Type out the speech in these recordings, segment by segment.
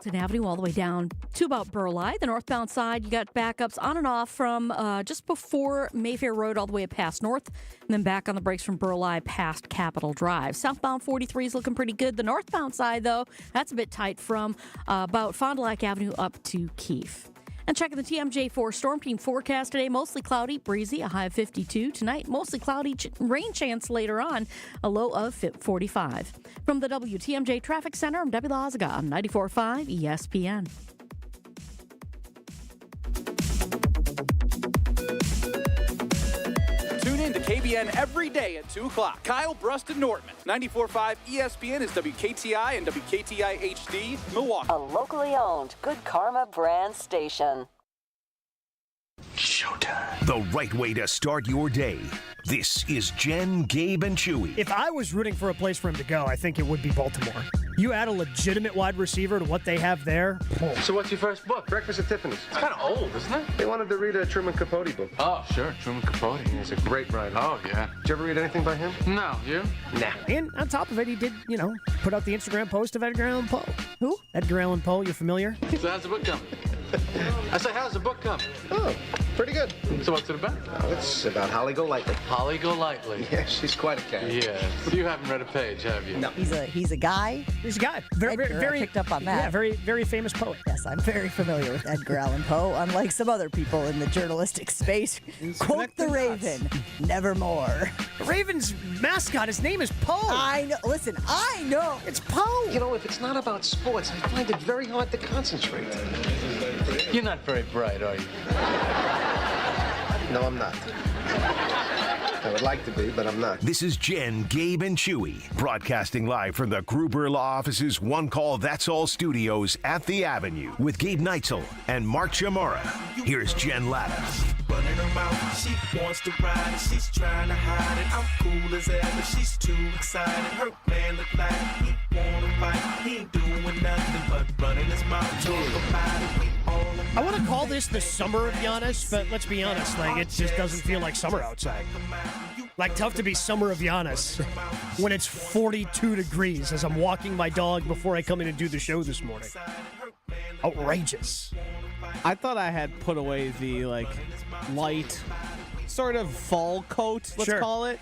Carrollton Avenue all the way down to about Burleigh. The northbound side, you got backups on and off from just before Mayfair Road all the way past North, and then back on the brakes from Burleigh past Capitol Drive. Southbound 43 is looking pretty good. The northbound side, though, that's a bit tight from about Fond du Lac Avenue up to Keefe. And checking the TMJ4 Storm Team forecast today, mostly cloudy, breezy, a high of 52. Tonight, mostly cloudy, rain chance later on, a low of 45. From the WTMJ Traffic Center, I'm Debbie Lazaga on 94.5 ESPN. Tune in to KBN every day at 2 o'clock. Kyle Bruston Nortman. 94.5 ESPN is WKTI and WKTI HD, Milwaukee. A locally owned Good Karma brand station. Showtime. The right way to start your day. This is Jen, Gabe, and Chewy. If I was rooting for a place for him to go, I think it would be Baltimore. You add a legitimate wide receiver to what they have there. Oh. So what's your first book? Breakfast at Tiffany's. It's kind of old, isn't it? They wanted to read a Truman Capote book. Oh, sure, Truman Capote. He's a great writer. Oh, yeah. Did you ever read anything by him? No, you? Nah. And on top of it, he did, put out the Instagram post of Edgar Allan Poe. Who? Edgar Allan Poe, you familiar? So how's the book coming? I said, how's the book coming? Oh, pretty good. So what's it about? Oh, it's about Holly Golightly. Holly Golightly. Yeah, she's quite a character. Yeah. You haven't read a page, have you? No. He's a guy. He's a guy. Edgar, I picked up on that. Yeah, very famous poet. Yes, I'm very familiar with Edgar Allan Poe, unlike some other people in the journalistic space. Quote the Raven, nevermore. The Raven's mascot, his name is Poe. I know. Listen, I know. It's Poe. You know, if it's not about sports, I find it very hard to concentrate. You're not very bright, are you? No, I'm not. I would like to be, but I'm not. This is Jen, Gabe, and Chewy, broadcasting live from the Gruber Law Office's One Call That's All studios at the Avenue with Gabe Neitzel and Mark Chamorro. Here's Jen Latta. Running her mouth, she wants to ride and she's trying to hide it. I'm cool as ever, she's too excited. Her man look like he wanna fight. He ain't doing nothing but running his mouth. Talk about it, we all I want to call this the summer of Giannis, but let's be honest, it just doesn't feel like summer outside. Tough to be summer of Giannis when it's 42 degrees as I'm walking my dog before I come in and do the show this morning. Outrageous. I thought I had put away the, light sort of fall coat, let's call it,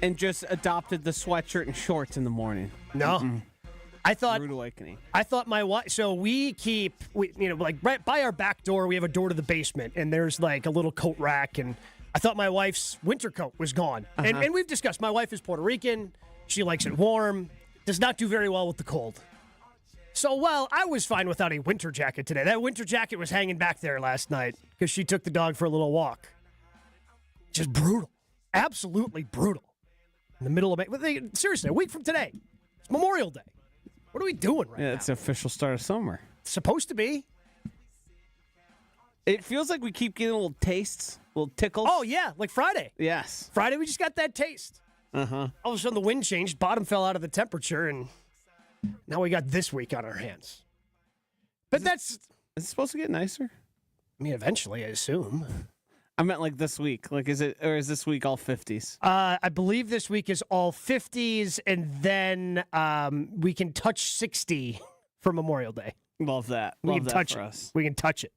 and just adopted the sweatshirt and shorts in the morning. No. Mm-mm. Rude awakening. I thought my wife, so we right by our back door, we have a door to the basement, and there's a little coat rack, and I thought my wife's winter coat was gone. Uh-huh. And we've discussed, my wife is Puerto Rican, she likes it warm, does not do very well with the cold. So, I was fine without a winter jacket today. That winter jacket was hanging back there last night because she took the dog for a little walk. Just brutal. Absolutely brutal. In the middle of May. Seriously, a week from today. It's Memorial Day. What are we doing right now? Yeah, it's the official start of summer. It's supposed to be. It feels like we keep getting little tastes, little tickles. Oh, yeah, like Friday. Yes. Friday, we just got that taste. Uh-huh. All of a sudden, the wind changed, bottom fell out of the temperature, and now we got this week on our hands. But is it supposed to get nicer? I mean, eventually, I assume. I meant this week. Is this week all 50s? I believe this week is all 50s, and then we can touch 60 for Memorial Day. Love that. We Love can that touch for it. us. We can touch it.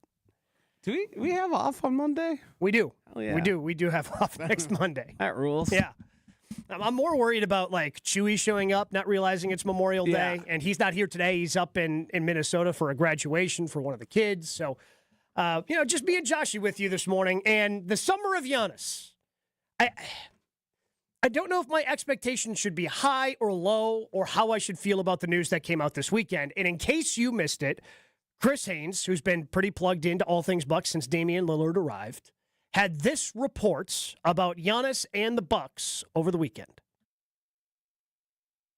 Do we have off on Monday? We do. Hell yeah. We do. We do have off next Monday. That rules. Yeah. I'm more worried about Chewy showing up, not realizing it's Memorial Day, and he's not here today. He's up in Minnesota for a graduation for one of the kids. So, just being Joshy with you this morning. And the summer of Giannis. I don't know if my expectations should be high or low or how I should feel about the news that came out this weekend. And in case you missed it, Chris Haynes, who's been pretty plugged into all things Bucks since Damian Lillard arrived, had this report about Giannis and the Bucks over the weekend.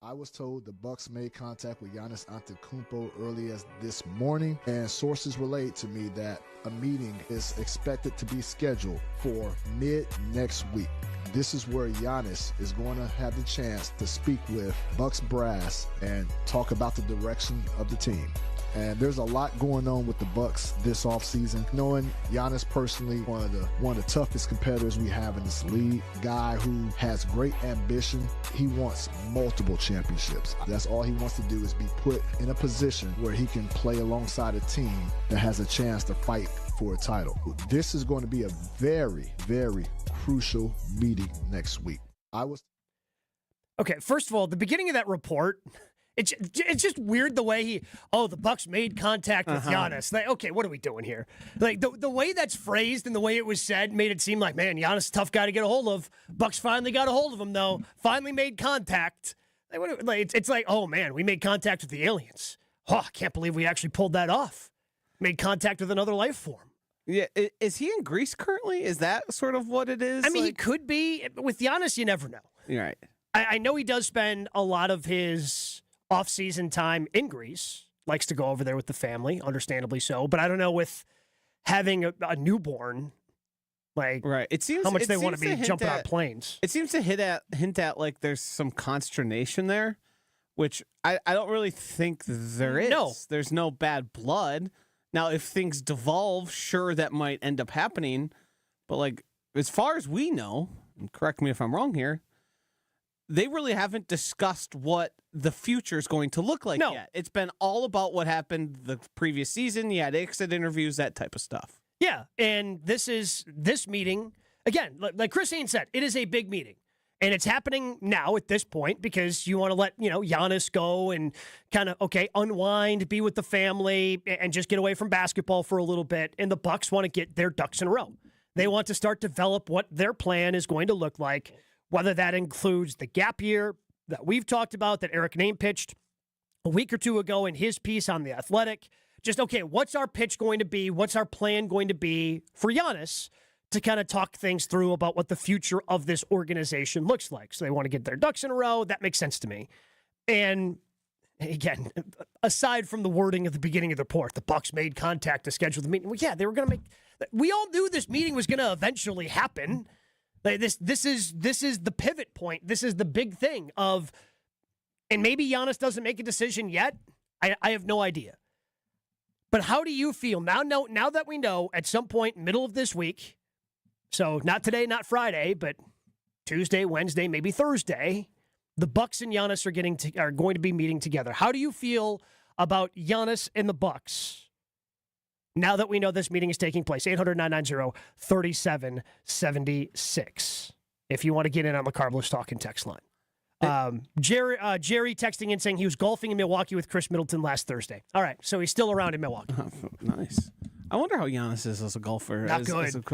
I was told the Bucks made contact with Giannis Antetokounmpo early as this morning, and sources relayed to me that a meeting is expected to be scheduled for mid next week. This is where Giannis is going to have the chance to speak with Bucks brass and talk about the direction of the team. And there's a lot going on with the Bucks this offseason. Knowing Giannis personally, one of the toughest competitors we have in this league, guy who has great ambition. He wants multiple championships. That's all he wants to do is be put in a position where he can play alongside a team that has a chance to fight for a title. This is going to be a very, very crucial meeting next week. Okay, first of all, the beginning of that report, it's just weird the way the Bucks made contact with Giannis. Like, okay, what are we doing here? Like, the way that's phrased and the way it was said made it seem like, man, Giannis is a tough guy to get a hold of. Bucks finally got a hold of him, though. Finally made contact. It's like, oh, man, we made contact with the aliens. Oh, I can't believe we actually pulled that off. Made contact with another life form. Yeah, is he in Greece currently? Is that sort of what it is? I mean, he could be. With Giannis, you never know. You're right. I know he does spend a lot of his off-season time in Greece. Likes to go over there with the family, understandably so. But I don't know with having a newborn, like right. It seems how much they want to be jumping on planes. It seems to hint at like there's some consternation there, which I don't really think there is. No. There's no bad blood. Now, if things devolve, sure, that might end up happening. But like as far as we know, and correct me if I'm wrong here, they really haven't discussed what the future is going to look like yet. It's been all about what happened the previous season. You had exit interviews, that type of stuff. Yeah, and this meeting, again, like Chris Haynes said, it is a big meeting. And it's happening now at this point because you want to let, Giannis go and kind of, unwind, be with the family, and just get away from basketball for a little bit. And the Bucks want to get their ducks in a row. They want to start develop what their plan is going to look like. Whether that includes the gap year that we've talked about, that Eric Name pitched a week or two ago in his piece on The Athletic. Just, what's our pitch going to be? What's our plan going to be for Giannis to kind of talk things through about what the future of this organization looks like? So they want to get their ducks in a row. That makes sense to me. And again, aside from the wording at the beginning of the report, the Bucks made contact to schedule the meeting. Well, yeah, they were going to make. We all knew this meeting was going to eventually happen. This is the pivot point. This is the big thing of, and maybe Giannis doesn't make a decision yet. I have no idea. But how do you feel now that we know at some point middle of this week, so not today, not Friday, but Tuesday, Wednesday, maybe Thursday, the Bucks and Giannis are going to be meeting together. How do you feel about Giannis and the Bucks now that we know this meeting is taking place? 800-990-3776. If you want to get in on the Carbless Talking text line. Jerry texting in saying he was golfing in Milwaukee with Chris Middleton last Thursday. All right, so he's still around in Milwaukee. Nice. I wonder how Giannis is as a golfer. Not good.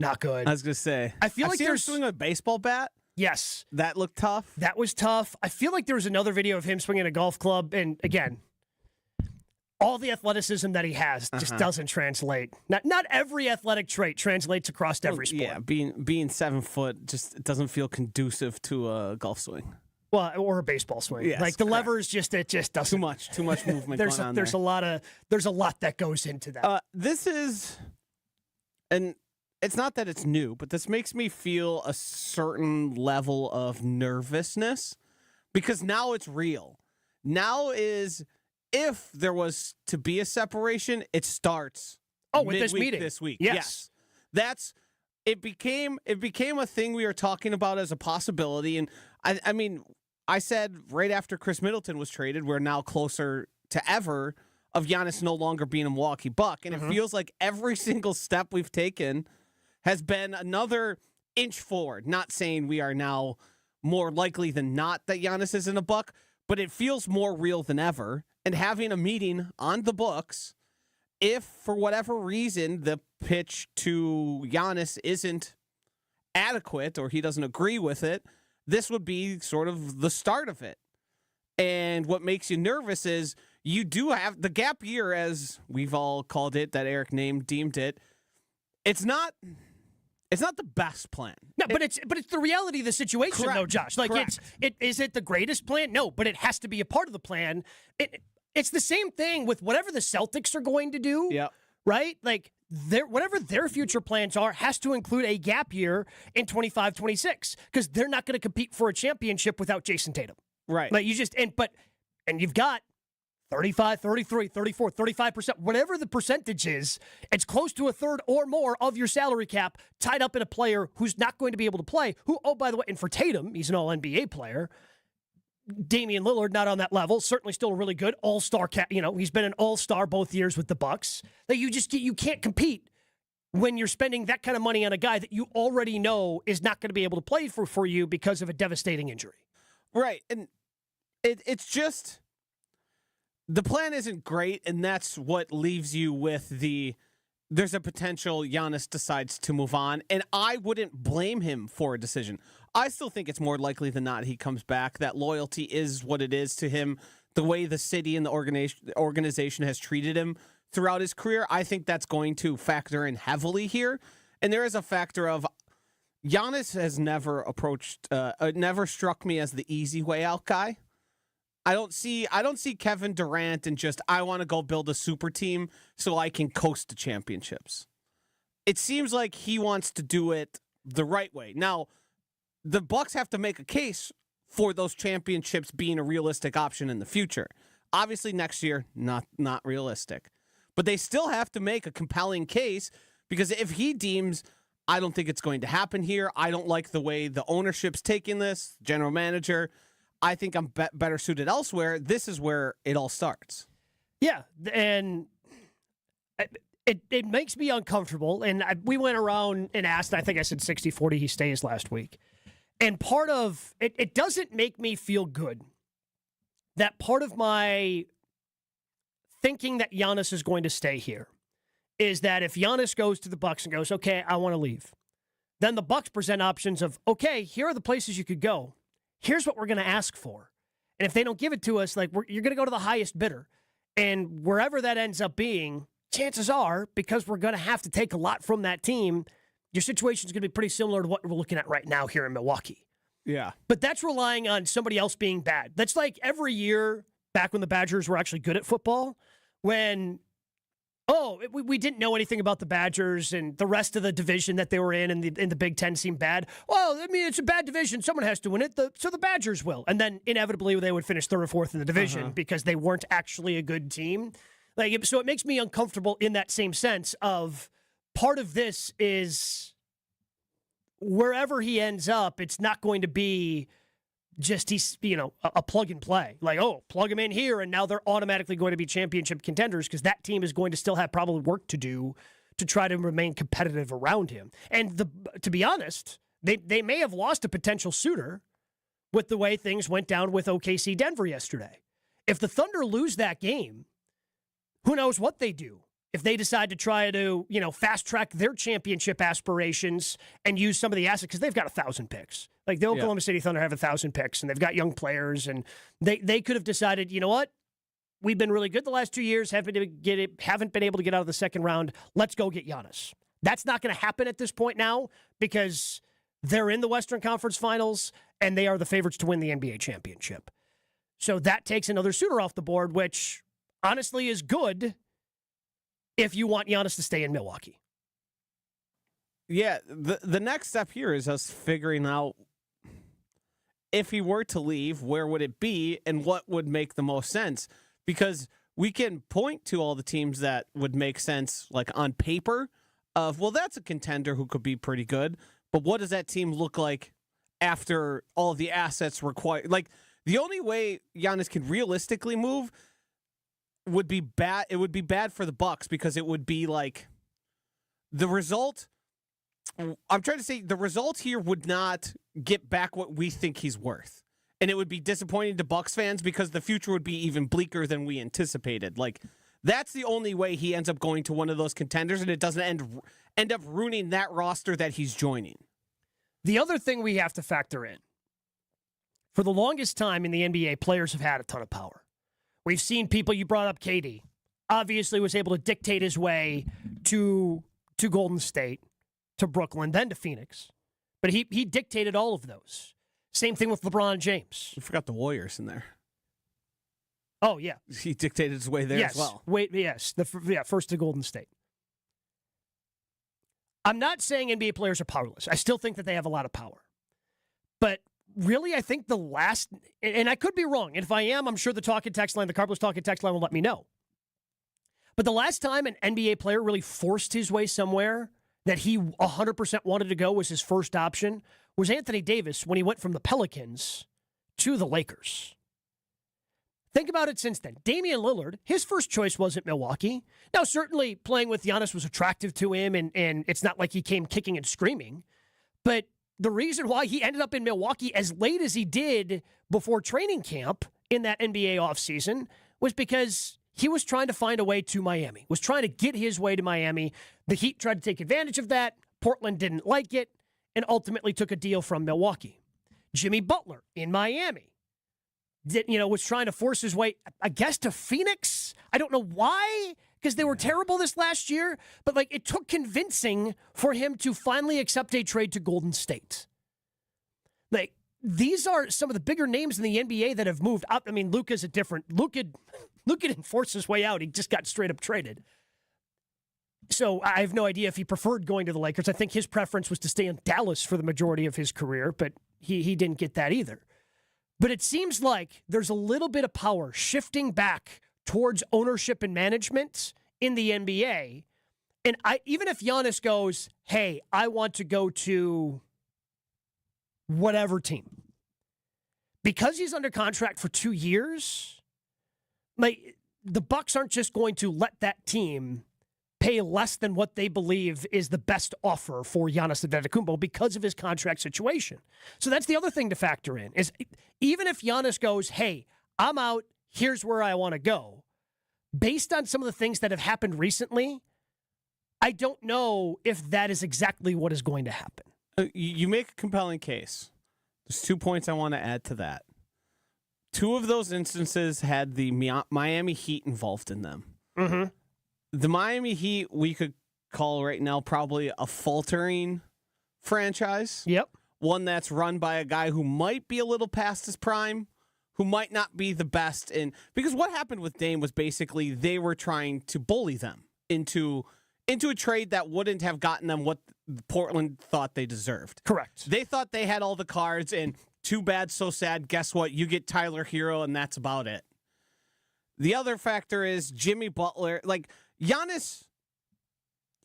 Not good. I was going to say. I feel like there's swinging a baseball bat. Yes. That looked tough. That was tough. I feel like there was another video of him swinging a golf club, and again, all the athleticism that he has just doesn't translate. Not every athletic trait translates across every sport. Yeah, being 7 foot just doesn't feel conducive to a golf swing. Well, or a baseball swing. Yes, like the levers just doesn't. Too much movement going on there's there. There's a lot that goes into that. This is, and it's not that it's new, but this makes me feel a certain level of nervousness because now it's real. Now is, if there was to be a separation, it starts with this meeting this week. Yes. It became a thing we were talking about as a possibility. And I mean, I said right after Chris Middleton was traded, we're now closer to ever of Giannis no longer being a Milwaukee Buck. And it feels like every single step we've taken has been another inch forward. Not saying we are now more likely than not that Giannis isn't a Buck, but it feels more real than ever. And having a meeting on the books, if for whatever reason the pitch to Giannis isn't adequate or he doesn't agree with it, this would be sort of the start of it. And what makes you nervous is you do have the gap year, as we've all called it, that Eric deemed it. It's not the best plan. No, but it's the reality of the situation, though, Josh. Like, is it the greatest plan? No, but it has to be a part of the plan. It's the same thing with whatever the Celtics are going to do. Yeah. Right? Like, whatever their future plans are has to include a gap year in 25-26 because they're not going to compete for a championship without Jason Tatum. Right. Like, and you've got 35, 33, 34, 35%, whatever the percentage is, it's close to a third or more of your salary cap tied up in a player who's not going to be able to play, who, oh, by the way, and for Tatum, he's an all-NBA player. Damian Lillard, not on that level, certainly still a really good all-star cat. He's been an all-star both years with the Bucks. Like you can't compete when you're spending that kind of money on a guy that you already know is not going to be able to play for you because of a devastating injury. Right, and it's just... The plan isn't great, and that's what leaves you with there's a potential Giannis decides to move on, and I wouldn't blame him for a decision. I still think it's more likely than not he comes back. That loyalty is what it is to him. The way the city and the organization has treated him throughout his career, I think that's going to factor in heavily here. And there is a factor of Giannis has never struck me as the easy way out guy. I don't see Kevin Durant and just, I want to go build a super team so I can coast to championships. It seems like he wants to do it the right way. Now, the Bucks have to make a case for those championships being a realistic option in the future. Obviously, next year, not realistic. But they still have to make a compelling case, because if he deems, I don't think it's going to happen here, I don't like the way the ownership's taking this, general manager, I think I'm better suited elsewhere, this is where it all starts. Yeah, and it makes me uncomfortable. And we went around and asked, I think I said 60-40 he stays last week. And part of it doesn't make me feel good that part of my thinking that Giannis is going to stay here is that if Giannis goes to the Bucks and goes, okay, I want to leave, then the Bucks present options of, okay, here are the places you could go. Here's what we're going to ask for. And if they don't give it to us, you're going to go to the highest bidder. And wherever that ends up being, chances are, because we're going to have to take a lot from that team, your situation is going to be pretty similar to what we're looking at right now here in Milwaukee. Yeah. But that's relying on somebody else being bad. That's like every year back when the Badgers were actually good at football, when we didn't know anything about the Badgers and the rest of the division that they were in the Big Ten seemed bad. Well, I mean, it's a bad division. Someone has to win it, so the Badgers will. And then inevitably they would finish third or fourth in the division because they weren't actually a good team. So it makes me uncomfortable in that same sense of part of this is wherever he ends up, it's not going to be just a plug and play. Plug him in here, and now they're automatically going to be championship contenders, because that team is going to still have probably work to do to try to remain competitive around him. And to be honest, they may have lost a potential suitor with the way things went down with OKC Denver yesterday. If the Thunder lose that game, who knows what they do? If they decide to try to, fast-track their championship aspirations and use some of the assets, because they've got 1,000 picks. Like, the Oklahoma City Thunder have 1,000 picks, and they've got young players, and they could have decided, you know what? We've been really good the last 2 years, haven't been able to get out of the second round. Let's go get Giannis. That's not going to happen at this point now, because they're in the Western Conference Finals, and they are the favorites to win the NBA championship. So that takes another suitor off the board, which honestly is good if you want Giannis to stay in Milwaukee. Yeah, the next step here is us figuring out, if he were to leave, where would it be and what would make the most sense? Because we can point to all the teams that would make sense, like on paper, of, well, that's a contender who could be pretty good, but what does that team look like after all of the assets required? Like, the only way Giannis can realistically move would be bad. It would be bad for the Bucks, because it would be like the result. I'm trying to say the result here would not get back what we think he's worth. And it would be disappointing to Bucks fans, because the future would be even bleaker than we anticipated. Like, that's the only way he ends up going to one of those contenders, and it doesn't end up ruining that roster that he's joining. The other thing we have to factor in, for the longest time in the NBA, players have had a ton of power. We've seen people, you brought up KD, obviously was able to dictate his way to Golden State, to Brooklyn, then to Phoenix. But he dictated all of those. Same thing with LeBron James. We forgot the Warriors in there. Oh, yeah. He dictated his way there as well. First to Golden State. I'm not saying NBA players are powerless. I still think that they have a lot of power. But really, I think the last, and I could be wrong, and if I am, I'm sure the talking text line, the Carlos talking text line will let me know. But the last time an NBA player really forced his way somewhere that he 100% wanted to go was his first option was Anthony Davis when he went from the Pelicans to the Lakers. Think about it since then. Damian Lillard, his first choice wasn't Milwaukee. Now, certainly playing with Giannis was attractive to him, and it's not like he came kicking and screaming. But the reason why he ended up in Milwaukee as late as he did before training camp in that NBA offseason was because he was trying to find a way to Miami, was trying to get his way to Miami. The Heat tried to take advantage of that. Portland didn't like it and ultimately took a deal from Milwaukee. Jimmy Butler in Miami was trying to force his way, I guess, to Phoenix. I don't know why, because they were terrible this last year, but it took convincing for him to finally accept a trade to Golden State. These are some of the bigger names in the NBA that have moved up. I mean, Luka's a different. Luka didn't force his way out. He just got straight up traded. So I have no idea if he preferred going to the Lakers. I think his preference was to stay in Dallas for the majority of his career, but he didn't get that either. But it seems like there's a little bit of power shifting back towards ownership and management in the NBA. And even if Giannis goes, hey, I want to go to whatever team, because he's under contract for 2 years, the Bucks aren't just going to let that team pay less than what they believe is the best offer for Giannis Antetokounmpo because of his contract situation. So that's the other thing to factor in, is even if Giannis goes, hey, I'm out, here's where I want to go, based on some of the things that have happened recently, I don't know if that is exactly what is going to happen. You make a compelling case. There's 2 points I want to add to that. 2 of those instances had the Miami Heat involved in them. Mm-hmm. The Miami Heat, we could call right now probably a faltering franchise. Yep. One that's run by a guy who might be a little past his prime, who might not be the best. Because what happened with Dame was basically they were trying to bully them into a trade that wouldn't have gotten them what Portland thought they deserved. Correct. They thought they had all the cards, and too bad, so sad. Guess what? You get Tyler Hero, and that's about it. The other factor is Jimmy Butler. Giannis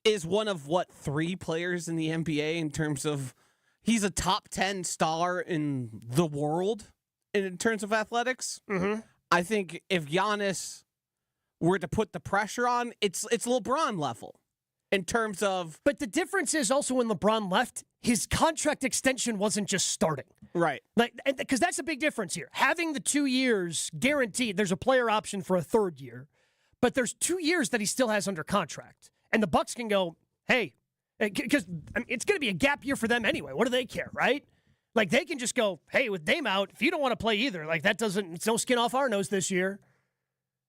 is one of, 3 players in the NBA in terms of he's a top 10 star in the world in terms of athletics. Mm-hmm. I think if Giannis were to put the pressure on, it's LeBron level in terms of... But the difference is also when LeBron left, his contract extension wasn't just starting. Right. Because that's a big difference here. Having the 2 years guaranteed, there's a player option for a 3rd year, but there's 2 years that he still has under contract. And the Bucks can go, hey, because it's going to be a gap year for them anyway. What do they care, right? They can just go, hey, with Dame out, if you don't want to play either, it's no skin off our nose this year.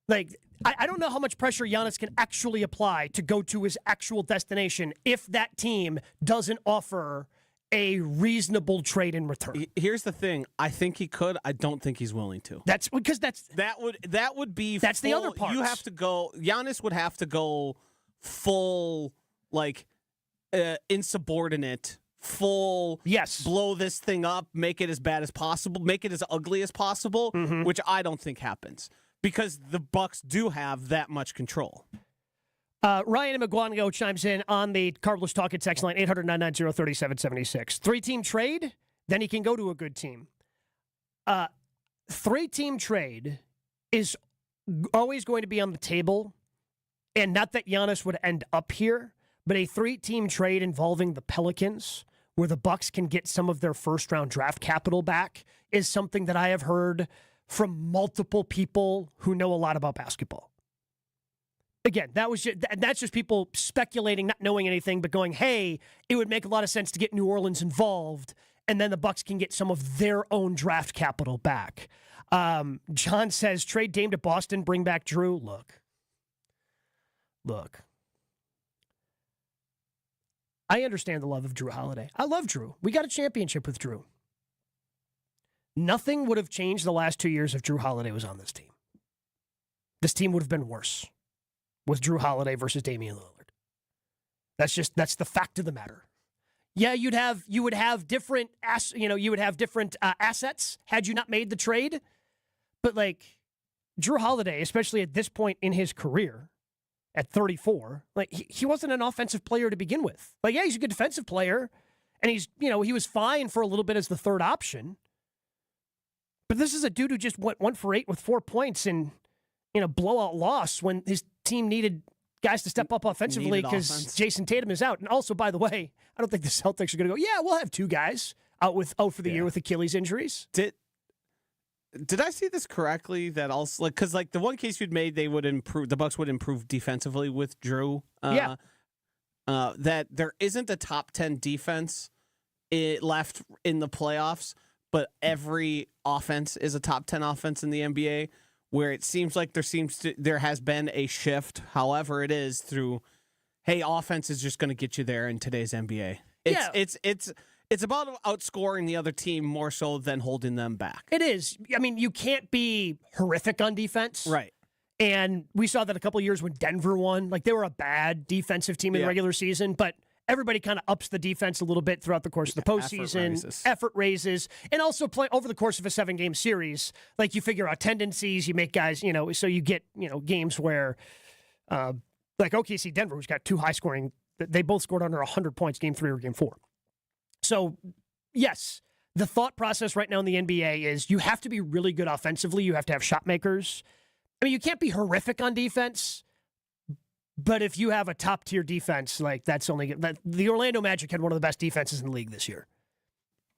I don't know how much pressure Giannis can actually apply to go to his actual destination if that team doesn't offer a reasonable trade in return. Here's the thing. I think he could. I don't think he's willing to. That would be that's the other part. You have to go. Giannis would have to go full insubordinate. Full blow this thing up, make it as bad as possible, make it as ugly as possible, which I don't think happens because the Bucks do have that much control. Ryan and McGuanago chimes in on the Carlos Talking text line, 800-990-3776. 3-team trade, then he can go to a good team. 3-team trade is always going to be on the table, and not that Giannis would end up here, but a 3-team trade involving the Pelicans, where the Bucks can get some of their first-round draft capital back, is something that I have heard from multiple people who know a lot about basketball. Again, that's just people speculating, not knowing anything, but going, hey, it would make a lot of sense to get New Orleans involved, and then the Bucks can get some of their own draft capital back. John says, trade Dame to Boston, bring back Drew. Look. I understand the love of Drew Holiday. I love Drew. We got a championship with Drew. Nothing would have changed the last 2 years if Drew Holiday was on this team. This team would have been worse with Drew Holiday versus Damian Lillard. That's the fact of the matter. Yeah, you would have different assets had you not made the trade. But like Drew Holiday, especially at this point in his career, at 34, like he wasn't an offensive player to begin with. Like, yeah, he's a good defensive player, and he was fine for a little bit as the third option. But this is a dude who just went 1 for 8 with 4 points in a blowout loss when his team needed guys to step up offensively because Jason Tatum is out. And also, by the way, I don't think the Celtics are going to go, yeah, we'll have 2 guys out for the year with Achilles injuries. Did I see this correctly? That also, because the one case you'd made, the Bucks would improve defensively with Drew. That there isn't a top 10 defense left in the playoffs, but every offense is a top 10 offense in the NBA. Where it seems like there has been a shift, however it is, through, hey, offense is just going to get you there in today's NBA. It's about outscoring the other team more so than holding them back. It is. I mean, you can't be horrific on defense. Right. And we saw that a couple of years when Denver won. Like, they were a bad defensive team in the regular season, but everybody kind of ups the defense a little bit throughout the course of the postseason. Effort raises. And also play over the course of a 7-game series. Like, you figure out tendencies, you make guys, so you get, games where, like OKC Denver, who's got 2 high scoring, they both scored under 100 points game 3 or game 4. So, yes, the thought process right now in the NBA is you have to be really good offensively. You have to have shot makers. I mean, you can't be horrific on defense. But if you have a top-tier defense, like the Orlando Magic had one of the best defenses in the league this year.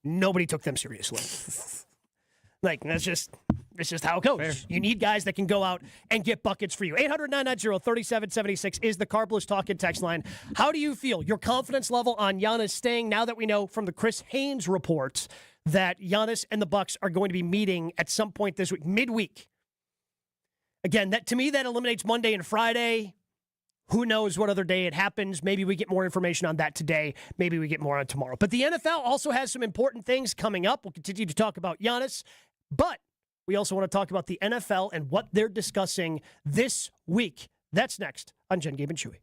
Nobody took them seriously. Like, that's just how it goes. Fair. You need guys that can go out and get buckets for you. 800-990-3776 is the Carbless Talking text line. How do you feel? Your confidence level on Giannis staying now that we know from the Chris Haynes reports that Giannis and the Bucks are going to be meeting at some point this week, midweek. Again, to me, that eliminates Monday and Friday. Who knows what other day it happens? Maybe we get more information on that today. Maybe we get more on tomorrow. But the NFL also has some important things coming up. We'll continue to talk about Giannis, but we also want to talk about the NFL and what they're discussing this week. That's next on Jen, Gabe, and Chewy.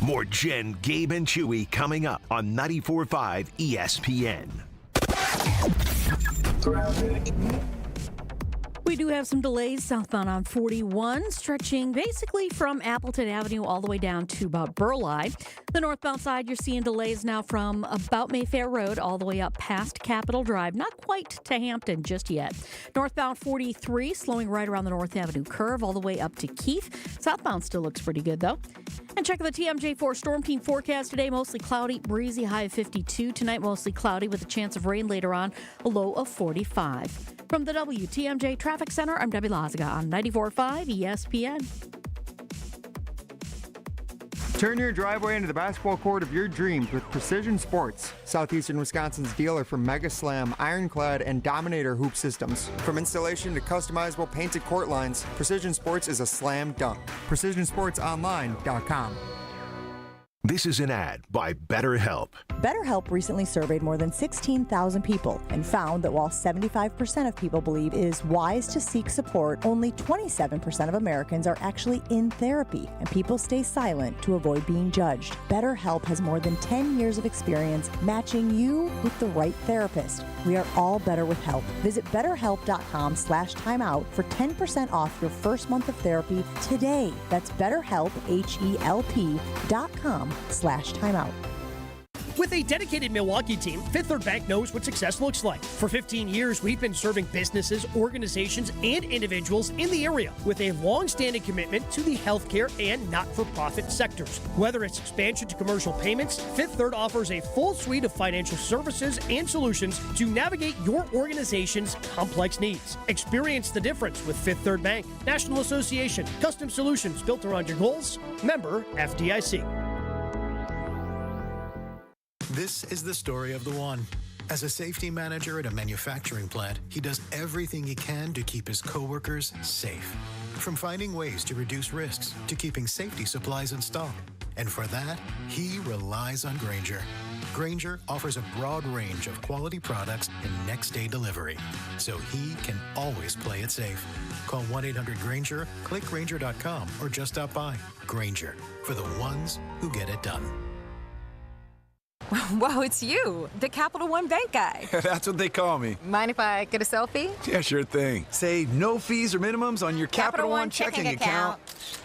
More Jen, Gabe, and Chewy coming up on 94.5 ESPN. We do have some delays southbound on 41, stretching basically from Appleton Avenue all the way down to about Burleigh. The northbound side, you're seeing delays now from about Mayfair Road all the way up past Capitol Drive. Not quite to Hampton just yet. Northbound 43, slowing right around the North Avenue curve all the way up to Keith. Southbound still looks pretty good, though. And check the TMJ4 Storm Team forecast today. Mostly cloudy, breezy, high of 52. Tonight, mostly cloudy with a chance of rain later on, a low of 45. From the WTMJ Traffic Center, I'm Debbie Lazaga on 94.5 ESPN. Turn your driveway into the basketball court of your dreams with Precision Sports, Southeastern Wisconsin's dealer for Mega Slam, Ironclad, and Dominator hoop systems. From installation to customizable painted court lines, Precision Sports is a slam dunk. PrecisionSportsOnline.com. This is an ad by BetterHelp. BetterHelp recently surveyed more than 16,000 people and found that while 75% of people believe it is wise to seek support, only 27% of Americans are actually in therapy, and people stay silent to avoid being judged. BetterHelp has more than 10 years of experience matching you with the right therapist. We are all better with help. Visit BetterHelp.com/timeout for 10% off your first month of therapy today. That's BetterHelp, HELP.com/timeout. With a dedicated Milwaukee team, Fifth Third Bank knows what success looks like. For 15 years, we've been serving businesses, organizations, and individuals in the area with a long-standing commitment to the healthcare and not-for-profit sectors. Whether it's expansion to commercial payments, Fifth Third offers a full suite of financial services and solutions to navigate your organization's complex needs. Experience the difference with Fifth Third Bank. National Association. Custom solutions built around your goals. Member FDIC. This is the story of the one. As a safety manager at a manufacturing plant, he does everything he can to keep his coworkers safe. From finding ways to reduce risks to keeping safety supplies in stock. And for that, he relies on Grainger. Grainger offers a broad range of quality products and next-day delivery, so he can always play it safe. Call 1-800-GRAINGER, click Grainger.com, or just stop by. Grainger, for the ones who get it done. Whoa, it's you, the Capital One Bank guy. That's what they call me. Mind if I get a selfie? Yeah, sure thing. Say no fees or minimums on your Capital One checking account.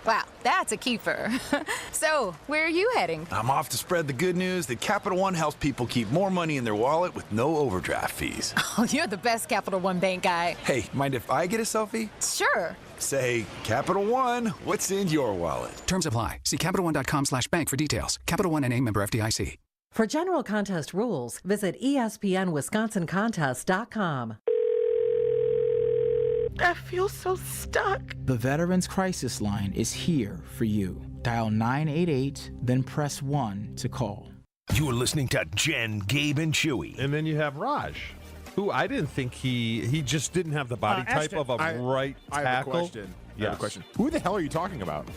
Wow, that's a keeper. So, where are you heading? I'm off to spread the good news that Capital One helps people keep more money in their wallet with no overdraft fees. Oh, you're the best Capital One Bank guy. Hey, mind if I get a selfie? Sure. Say, Capital One, what's in your wallet? Terms apply. See CapitalOne.com/bank for details. Capital One NA, member FDIC. For general contest rules, visit ESPNWisconsinContest.com. I feel so stuck. The Veterans Crisis Line is here for you. Dial 988, then press 1 to call. You're listening to Jen, Gabe, and Chewy. And then you have Raj, who I didn't think he just didn't have the body type of a right tackle. I have a question. I have a question. Who the hell are you talking about?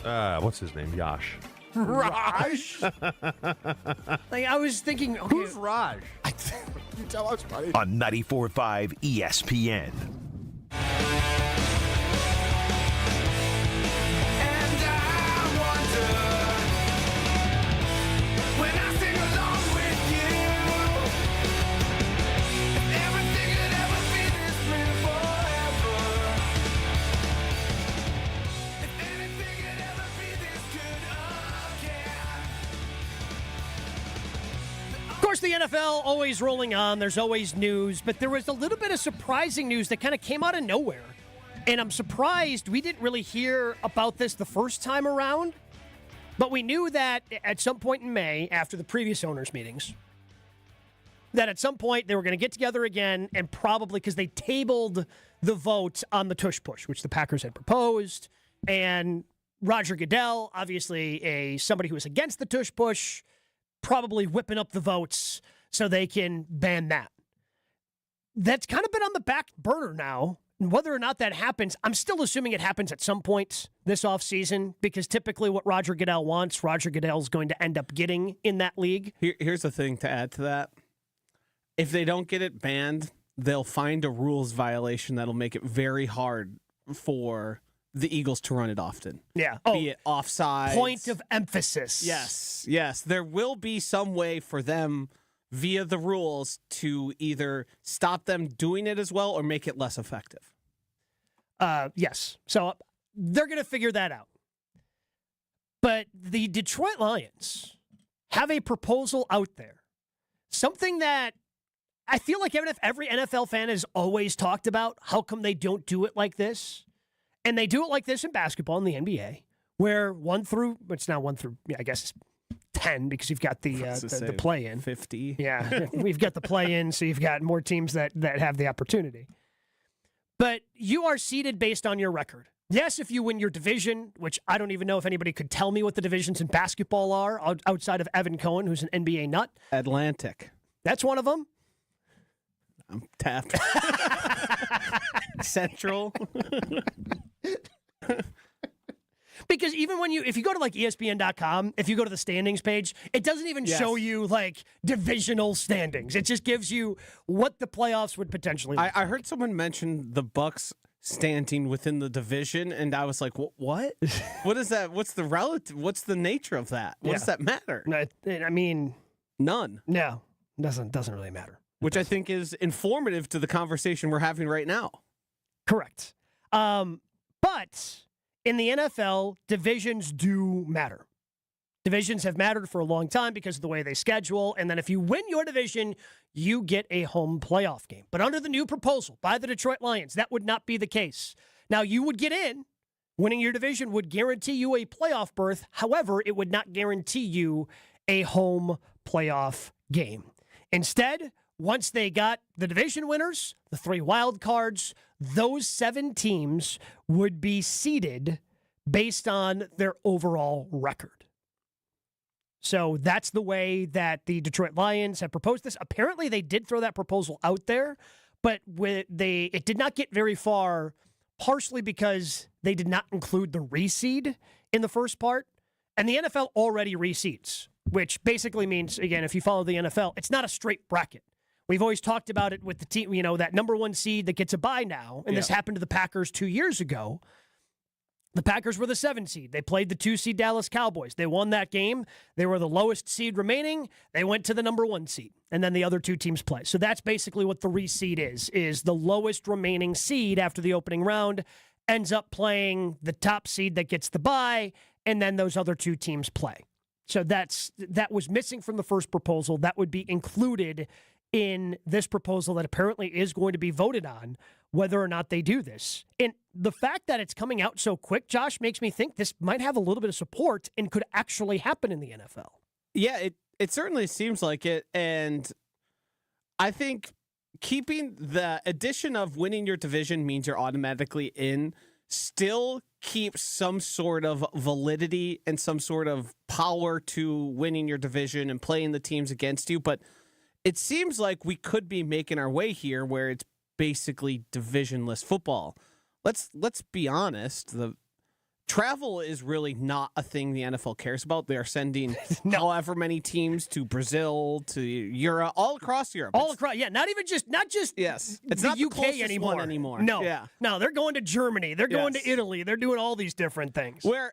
What's his name? Yash. Raj? Like, I was thinking, okay, Who's Raj? You tell us, buddy. On 94.5 ESPN. Of course, the NFL always rolling on. There's always news, but there was a little bit of surprising news that kind of came out of nowhere. And I'm surprised we didn't really hear about this the first time around, but we knew that at some point in May, after the previous owners' meetings, that at some point they were going to get together again and probably, because they tabled the vote on the tush push, which the Packers had proposed, and Roger Goodell, obviously somebody who was against the tush push, probably whipping up the votes so they can ban that. That's kind of been on the back burner now. And whether or not that happens, I'm still assuming it happens at some point this offseason, because typically what Roger Goodell wants, Roger Goodell's going to end up getting in that league. Here's the thing to add to that. If they don't get it banned, they'll find a rules violation that'll make it very hard for the Eagles to run it often. Yeah. Be it offside. Point of emphasis. Yes. There will be some way for them via the rules to either stop them doing it as well or make it less effective. Yes. So they're going to figure that out. But the Detroit Lions have a proposal out there. Something that I feel like every NFL fan has always talked about. How come they don't do it like this? And they do it like this in basketball in the NBA, where 1 through, I guess 10, because you've got the play-in. 50. Yeah, we've got the play-in, so you've got more teams that have the opportunity. But you are seeded based on your record. Yes, if you win your division, which I don't even know if anybody could tell me what the divisions in basketball are outside of Evan Cohen, who's an NBA nut. Atlantic. That's one of them. I'm tapped. Central. Because even if you go to like ESPN.com, if you go to the standings page, it doesn't even show you like divisional standings. It just gives you what the playoffs would potentially look I heard someone mention the Bucks standing within the division, and I was like, what? What is that? What's the relative? What's the nature of that? What does that matter? I mean, none. No, doesn't really matter. Which I think is informative to the conversation we're having right now. Correct. But in the NFL, divisions do matter. Divisions have mattered for a long time because of the way they schedule. And then if you win your division, you get a home playoff game. But under the new proposal by the Detroit Lions, that would not be the case. Now, you would get in. Winning your division would guarantee you a playoff berth. However, it would not guarantee you a home playoff game. Instead, once they got the division winners, the 3 wild cards, those 7 teams would be seeded based on their overall record. So that's the way that the Detroit Lions have proposed this. Apparently, they did throw that proposal out there, but it did not get very far, partially because they did not include the reseed in the first part. And the NFL already reseeds, which basically means, again, if you follow the NFL, it's not a straight bracket. We've always talked about it with the team, that number 1 seed that gets a bye now, and this happened to the Packers 2 years ago. The Packers were the 7 seed. They played the 2 seed Dallas Cowboys. They won that game. They were the lowest seed remaining. They went to the number 1 seed, and then the other 2 teams play. So that's basically what the reseed is the lowest remaining seed after the opening round ends up playing the top seed that gets the bye, and then those other 2 teams play. So that was missing from the first proposal. That would be included in this proposal that apparently is going to be voted on, whether or not they do this. And the fact that it's coming out so quick, Josh, makes me think this might have a little bit of support and could actually happen in the NFL. Yeah, it certainly seems like it. And I think keeping the addition of winning your division means you're automatically in still keeps some sort of validity and some sort of power to winning your division and playing the teams against you. But it seems like we could be making our way here where it's basically divisionless football. Let's be honest. The travel is really not a thing the NFL cares about. They are sending however many teams to Brazil, to Europe, all across Europe. All across, yeah. Not just yes. It's the not UK the anymore. No, yeah. No, they're going to Germany. They're going to Italy. They're doing all these different things. Where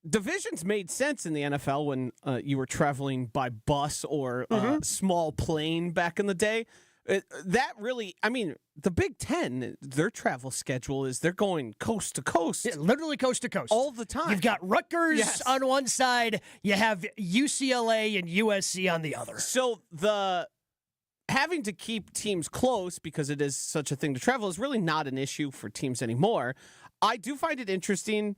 divisions made sense in the NFL when you were traveling by bus or small plane back in the day. That really, I mean, the Big Ten, their travel schedule is they're going coast to coast. Yeah, literally coast to coast. All the time. You've got Rutgers on one side, you have UCLA and USC on the other. So the having to keep teams close because it is such a thing to travel is really not an issue for teams anymore. I do find it interesting.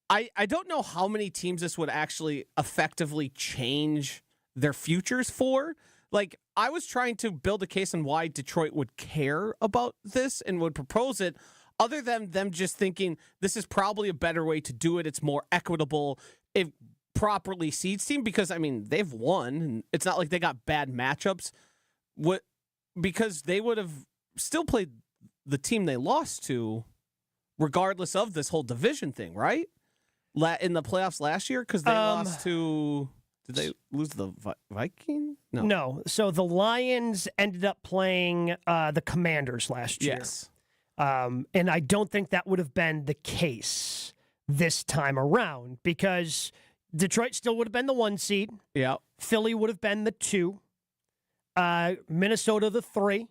I don't know how many teams this would actually effectively change their futures for. Like, I was trying to build a case on why Detroit would care about this and would propose it, other than them just thinking this is probably a better way to do it. It's more equitable. It properly seeds team because, I mean, they've won. And it's not like they got bad matchups. Because they would have still played the team they lost to regardless of this whole division thing, right? In the playoffs last year because they lost to... Did they lose the Viking? No. So the Lions ended up playing the Commanders last year. Yes. And I don't think that would have been the case this time around because Detroit still would have been the 1 seed. Yeah. Philly would have been the 2. Minnesota the 3.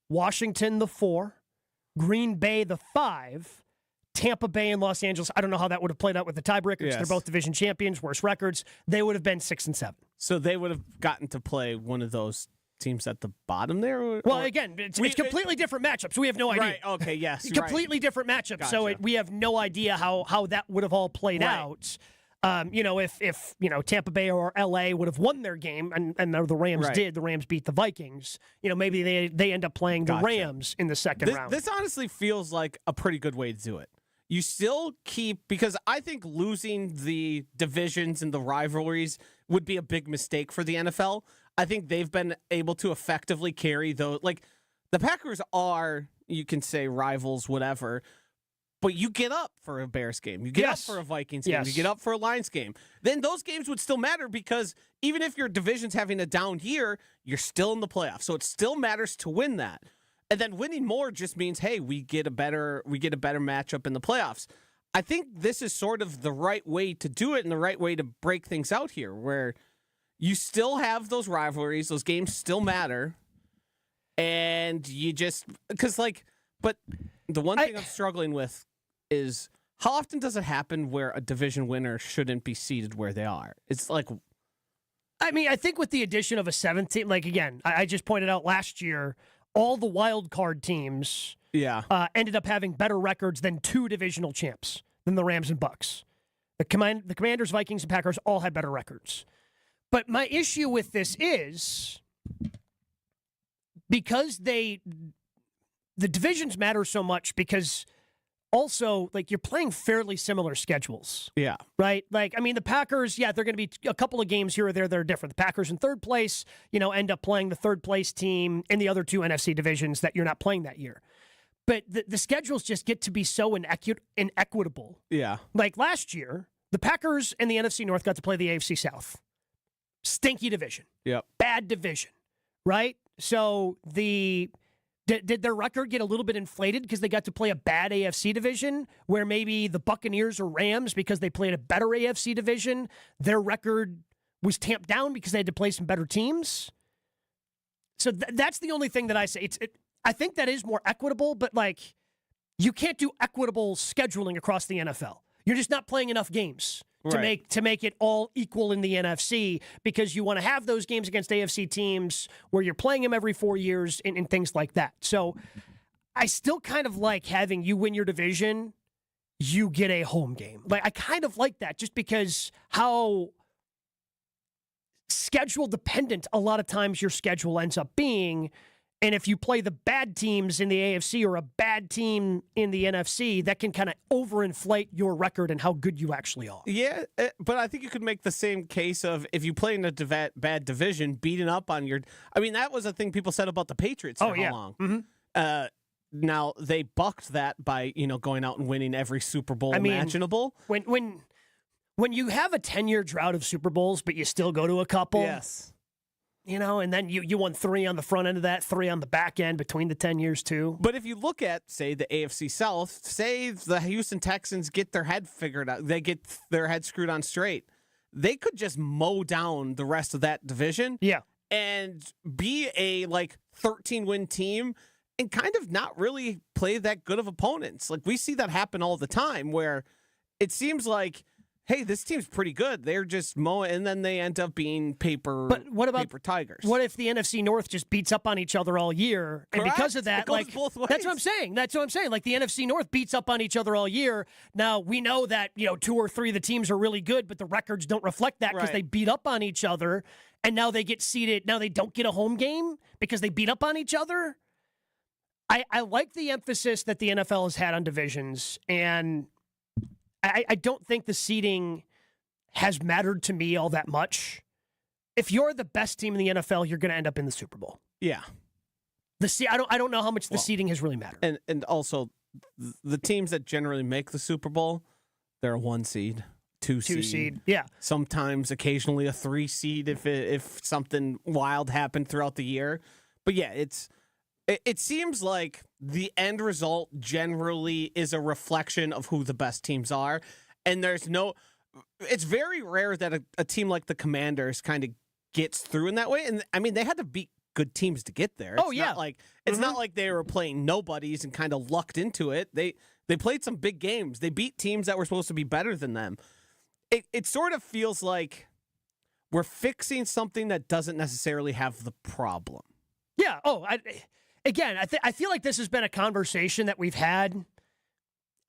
Washington the 4. Green Bay the 5. Tampa Bay and Los Angeles, I don't know how that would have played out with the tiebreakers. Yes. They're both division champions, worst records. They would have been 6 and 7. So they would have gotten to play one of those teams at the bottom there? Well, again, it's completely different matchups. We have no idea. Right, okay, yes. Completely different matchups. Gotcha. So we have no idea how that would have all played out. If Tampa Bay or LA would have won their game, and the Rams did, the Rams beat the Vikings, maybe they end up playing the Rams in the second round. This honestly feels like a pretty good way to do it. You still keep, because I think losing the divisions and the rivalries would be a big mistake for the NFL. I think they've been able to effectively carry those. Like, the Packers are, you can say rivals, whatever, but you get up for a Bears game. You get up for a Vikings game. You get up for a Lions game. Then those games would still matter because even if your division's having a down year, you're still in the playoffs. So it still matters to win that. And then winning more just means, hey, we get a better matchup in the playoffs. I think this is sort of the right way to do it and the right way to break things out here, where you still have those rivalries, those games still matter, and you just but the one thing I'm struggling with is how often does it happen where a division winner shouldn't be seated where they are? It's like, I mean, I think with the addition of a 7th team, like again, I just pointed out last year, all the wild card teams ended up having better records than 2 divisional champs, than the Rams and Bucks. The Commanders, Vikings, and Packers all had better records. But my issue with this is because the divisions matter so much because also, like, you're playing fairly similar schedules. Yeah. Right? Like, I mean, the Packers, they're going to be a couple of games here or there that are different. The Packers in 3rd place, end up playing the 3rd place team in the other 2 NFC divisions that you're not playing that year. But the schedules just get to be so inequitable. Yeah. Like last year, the Packers and the NFC North got to play the AFC South. Stinky division. Yep. Bad division. Right? So the Did their record get a little bit inflated because they got to play a bad AFC division where maybe the Buccaneers or Rams, because they played a better AFC division, their record was tamped down because they had to play some better teams? So that's the only thing that I say. I think that is more equitable, but like you can't do equitable scheduling across the NFL. You're just not playing enough games to make it all equal in the NFC, because you want to have those games against AFC teams where you're playing them every 4 years and things like that. So I still kind of like having you win your division, you get a home game. Like I kind of like that just because how schedule dependent a lot of times your schedule ends up being. And if you play the bad teams in the AFC or a bad team in the NFC, that can kind of overinflate your record and how good you actually are. Yeah, but I think you could make the same case of if you play in a bad division, beating up on your... I mean, that was a thing people said about the Patriots for how long. Mm-hmm. Now, they bucked that by, going out and winning every Super Bowl imaginable. When you have a 10-year drought of Super Bowls, but you still go to a couple... Yes. And then you won 3 on the front end of that, 3 on the back end between the 10 years, too. But if you look at, say, the AFC South, say the Houston Texans get their head figured out, they get their head screwed on straight, they could just mow down the rest of that division and be a, 13-win team and kind of not really play that good of opponents. Like, we see that happen all the time where it seems like, hey, this team's pretty good. They're just mowing, and then they end up being paper Tigers. What if the NFC North just beats up on each other all year? Correct. And because of that, it goes both ways. That's what I'm saying. Like the NFC North beats up on each other all year. Now, we know that, 2 or 3 of the teams are really good, but the records don't reflect that because they beat up on each other, and now they get seeded. Now they don't get a home game because they beat up on each other. I like the emphasis that the NFL has had on divisions, and I don't think the seeding has mattered to me all that much. If you're the best team in the NFL, you're going to end up in the Super Bowl. Yeah. I don't know how much the seeding has really mattered. And also, the teams that generally make the Super Bowl, they're a 1 seed, 2 seed. Yeah. Sometimes, occasionally a 3 seed if something wild happened throughout the year. But yeah, it seems like the end result generally is a reflection of who the best teams are. And it's very rare that a team like the Commanders kind of gets through in that way. And I mean, they had to beat good teams to get there. It's not like they were playing nobodies and kind of lucked into it. They played some big games. They beat teams that were supposed to be better than them. It sort of feels like we're fixing something that doesn't necessarily have the problem. Yeah. I feel like this has been a conversation that we've had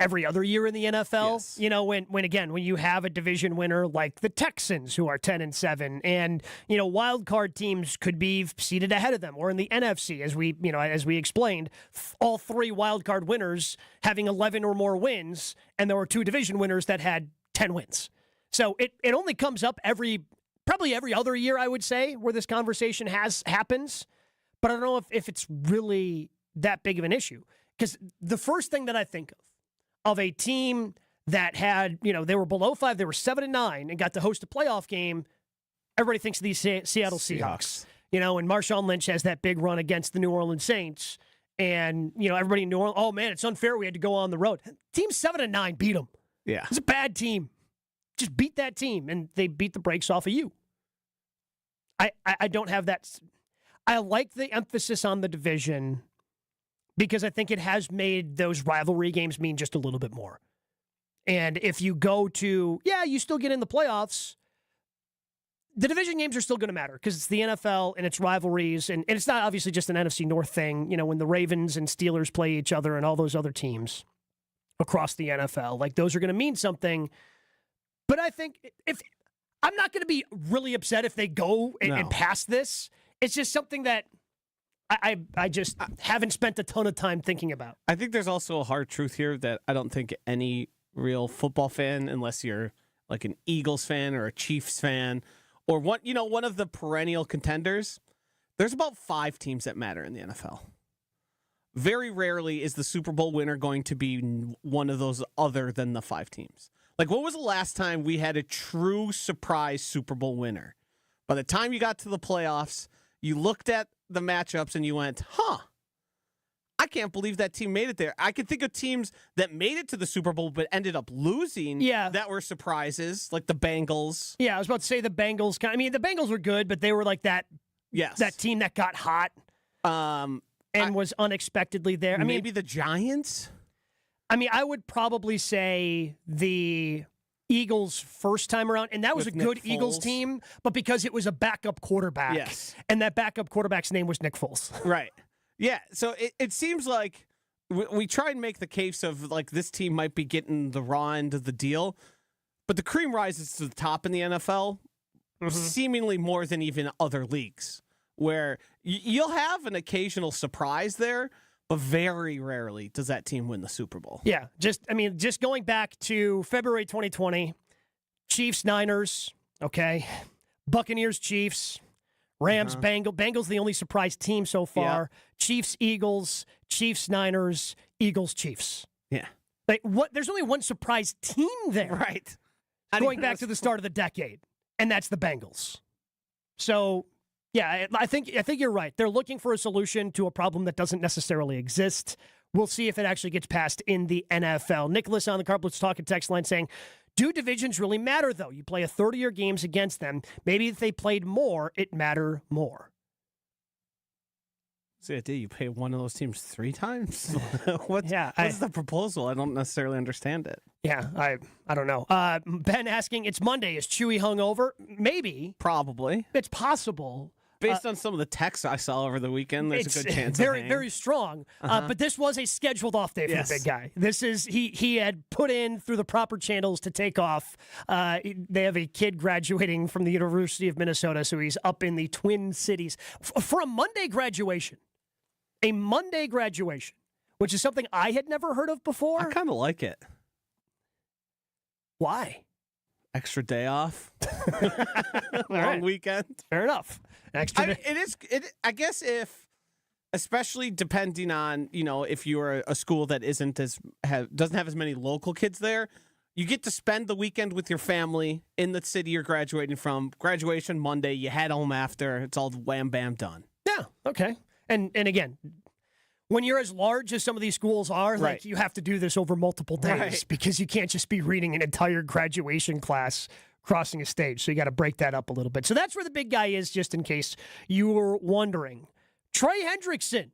every other year in the NFL. Yes. When you have a division winner like the Texans, who are 10-7, and wild card teams could be seated ahead of them, or in the NFC, as we explained, all 3 wild card winners having 11 or more wins, and there were 2 division winners that had 10 wins. So it only comes up probably every other year, I would say, where this conversation happens. But I don't know if it's really that big of an issue. Because the first thing that I think of a team that had, they were below 5, they were 7-9 and got to host a playoff game, everybody thinks of these Seattle Seahawks. And Marshawn Lynch has that big run against the New Orleans Saints. And, everybody in New Orleans, oh man, it's unfair we had to go on the road. Team 7-9 beat them. Yeah. It's a bad team. Just beat that team, and they beat the brakes off of you. I don't have that. I like the emphasis on the division because I think it has made those rivalry games mean just a little bit more. And if you go to, you still get in the playoffs, the division games are still going to matter because it's the NFL and it's rivalries. And it's not obviously just an NFC North thing, when the Ravens and Steelers play each other and all those other teams across the NFL. Like, those are going to mean something. But I think I'm not going to be really upset if they go and pass this. It's just something that I just haven't spent a ton of time thinking about. I think there's also a hard truth here that I don't think any real football fan, unless you're like an Eagles fan or a Chiefs fan or one of the perennial contenders, there's about 5 teams that matter in the NFL. Very rarely is the Super Bowl winner going to be one of those other than the 5 teams. Like, what was the last time we had a true surprise Super Bowl winner? By the time you got to the playoffs, you looked at the matchups and you went, can't believe that team made it there. I could think of teams that made it to the Super Bowl but ended up losing that were surprises, like the Bengals. Yeah, I was about to say the Bengals. I mean, the Bengals were good, but they were like that team that got hot and was unexpectedly there. I maybe the Giants? I mean, I would probably say the Eagles first time around, and that was With a good Nick Eagles Foles. team, but because it was a backup quarterback. Yes. And that backup quarterback's name was Nick Foles. Right. Yeah, so it seems like we try and make the case of, like, this team might be getting the raw end of the deal, but the cream rises to the top in the NFL, seemingly more than even other leagues, where you'll have an occasional surprise there, but very rarely does that team win the Super Bowl. Yeah, just going back to February 2020, Chiefs, Niners, okay, Buccaneers, Chiefs, Rams, Bengals the only surprise team so far, Chiefs, Eagles, Chiefs, Niners, Eagles, Chiefs. Yeah. Like, there's only one surprise team there. Right. Going back to the start of the decade, and that's the Bengals. So, yeah, I think you're right. They're looking for a solution to a problem that doesn't necessarily exist. We'll see if it actually gets passed in the NFL. Nicholas on the Carplets Talking text line saying, do divisions really matter, though? You play a third of your games against them. Maybe if they played more, it matter more. So you pay one of those teams 3 times? What's the proposal? I don't necessarily understand it. Yeah, I don't know. Ben asking, it's Monday. Is Chewy hungover? Maybe. Probably. It's possible. Based on some of the texts I saw over the weekend, there's a good chance. Very strong. But this was a scheduled off day for the big guy. This is he had put in through the proper channels to take off. They have a kid graduating from the University of Minnesota, so he's up in the Twin Cities for a Monday graduation. A Monday graduation, which is something I had never heard of before. I kind of like it. Why? Extra day off. Long weekend. Fair enough. Extra day. I guess especially depending on, if you're a school that doesn't have as many local kids there, you get to spend the weekend with your family in the city you're graduating from. Graduation Monday, you head home after. It's all wham, bam, done. Yeah, okay. And again, when you're as large as some of these schools are, like you have to do this over multiple days because you can't just be reading an entire graduation class crossing a stage. So you got to break that up a little bit. So that's where the big guy is, just in case you were wondering. Trey Hendrickson.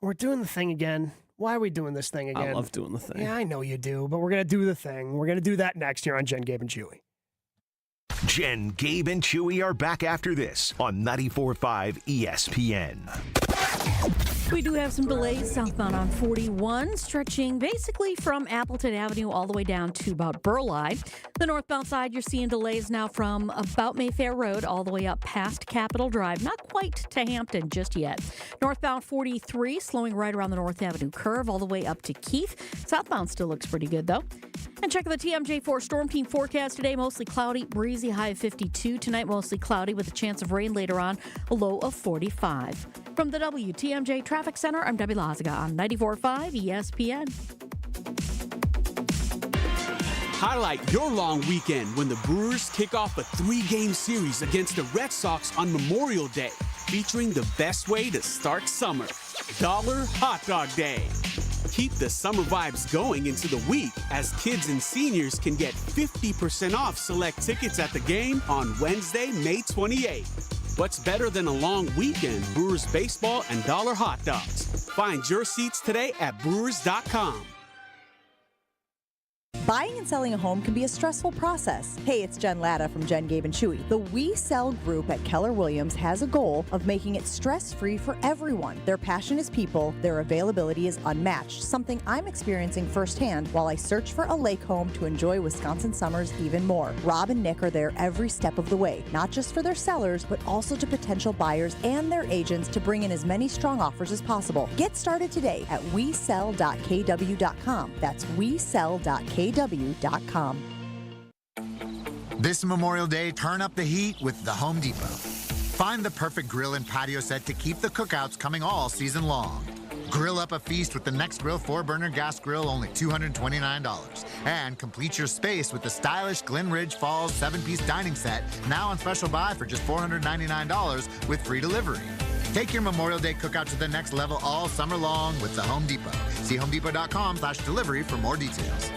We're doing the thing again. Why are we doing this thing again? I love doing the thing. Yeah, I know you do, but we're going to do the thing. We're going to do that next here on Jen, Gabe, and Chewy. Jen, Gabe, and Chewy are back after this on 94.5 ESPN. We do have some delays southbound on 41, stretching basically from Appleton Avenue all the way down to about Burleigh. The northbound side, you're seeing delays now from about Mayfair Road all the way up past Capitol Drive. Not quite to Hampton just yet. Northbound 43, slowing right around the North Avenue curve all the way up to Keith. Southbound still looks pretty good, though. And check the TMJ4 Storm Team forecast today. Mostly cloudy, breezy, high of 52. Tonight, mostly cloudy with a chance of rain later on, a low of 45. From the WTMJ Traffic Center, I'm Debbie Lazaga on 94.5 ESPN. Highlight your long weekend when the Brewers kick off a 3-game series against the Red Sox on Memorial Day, featuring the best way to start summer, Dollar Hot Dog Day. Keep the summer vibes going into the week as kids and seniors can get 50% off select tickets at the game on Wednesday, May 28th. What's better than a long weekend? Brewers baseball and dollar hot dogs. Find your seats today at Brewers.com. Buying and selling a home can be a stressful process. Hey, it's Jen Latta from Jen, Gabe, and Chewy. The We Sell group at Keller Williams has a goal of making it stress-free for everyone. Their passion is people, their availability is unmatched, something I'm experiencing firsthand while I search for a lake home to enjoy Wisconsin summers even more. Rob and Nick are there every step of the way, not just for their sellers, but also to potential buyers and their agents to bring in as many strong offers as possible. Get started today at WeSell.kw.com. That's WeSell.kw.com. This Memorial Day, turn up the heat with the Home Depot. Find the perfect grill and patio set to keep the cookouts coming all season long. Grill up a feast with the Next Grill 4-burner gas grill, only $229. And complete your space with the stylish Glen Ridge Falls 7-piece dining set, now on special buy for just $499 with free delivery. Take your Memorial Day cookout to the next level all summer long with the Home Depot. See homedepot.com/delivery for more details.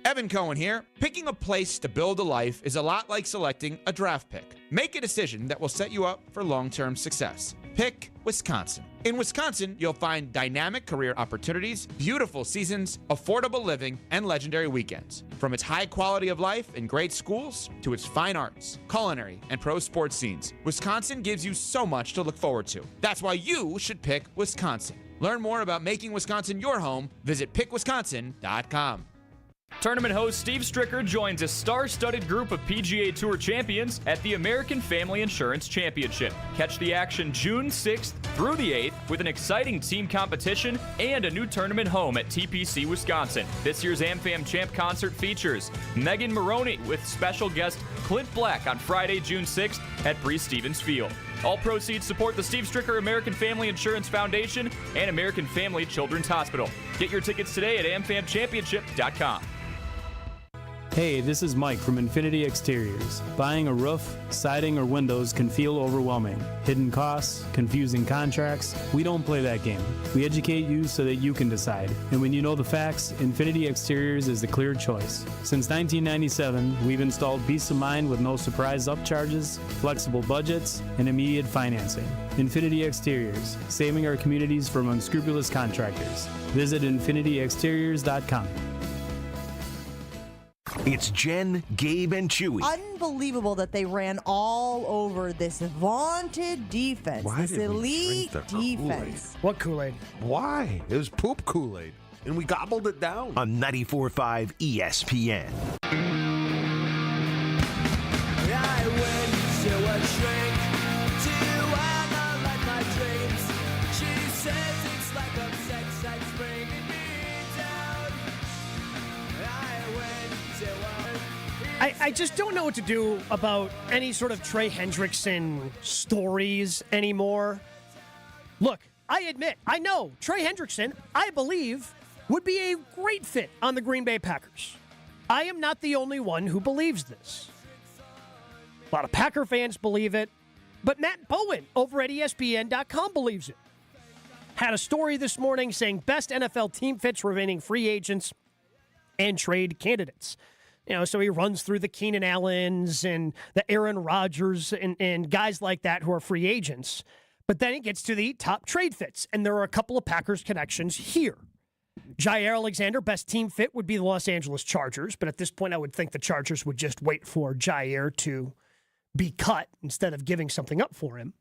Evan Cohen here. Picking a place to build a life is a lot like selecting a draft pick. Make a decision that will set you up for long-term success. Pick Wisconsin. In Wisconsin, you'll find dynamic career opportunities, beautiful seasons, affordable living, and legendary weekends. From its high quality of life and great schools to its fine arts, culinary, and pro sports scenes, Wisconsin gives you so much to look forward to. That's why you should pick Wisconsin. Learn more about making Wisconsin your home. Visit pickwisconsin.com. Tournament host Steve Stricker joins a star-studded group of PGA Tour champions at the American Family Insurance Championship. Catch the action June 6th through the 8th with an exciting team competition and a new tournament home at TPC, Wisconsin. This year's AmFam Champ concert features Megan Maroney with special guest Clint Black on Friday, June 6th at Breese Stevens Field. All proceeds support the Steve Stricker American Family Insurance Foundation and American Family Children's Hospital. Get your tickets today at amfamchampionship.com. Hey, this is Mike from Infinity Exteriors. Buying a roof, siding, or windows can feel overwhelming. Hidden costs, confusing contracts. We don't play that game. We educate you so that you can decide. And when you know the facts, Infinity Exteriors is the clear choice. Since 1997, we've installed peace of mind with no surprise upcharges, flexible budgets, and immediate financing. Infinity Exteriors, saving our communities from unscrupulous contractors. Visit infinityexteriors.com. It's Jen, Gabe, and Chewy. Unbelievable that they ran all over this vaunted defense, this elite defense. What Kool-Aid? Why? It was poop Kool-Aid, and we gobbled it down. On 94.5 ESPN. I went to a shrink to analyze my dreams. She says it's like a sex that's bringing me down. I just don't know what to do about any sort of Trey Hendrickson stories anymore. Look, I admit, I know Trey Hendrickson, I believe, would be a great fit on the Green Bay Packers. I am not the only one who believes this. A lot of Packer fans believe it, but Matt Bowen over at ESPN.com believes it. Had a story this morning saying best NFL team fits remaining free agents and trade candidates. You know, so he runs through the Keenan Allens and the Aaron Rodgers and guys like that who are free agents. But then he gets to the top trade fits, and there are a couple of Packers connections here. Jaire Alexander, best team fit would be the Los Angeles Chargers, but at this point I would think the Chargers would just wait for Jaire to be cut instead of giving something up for him.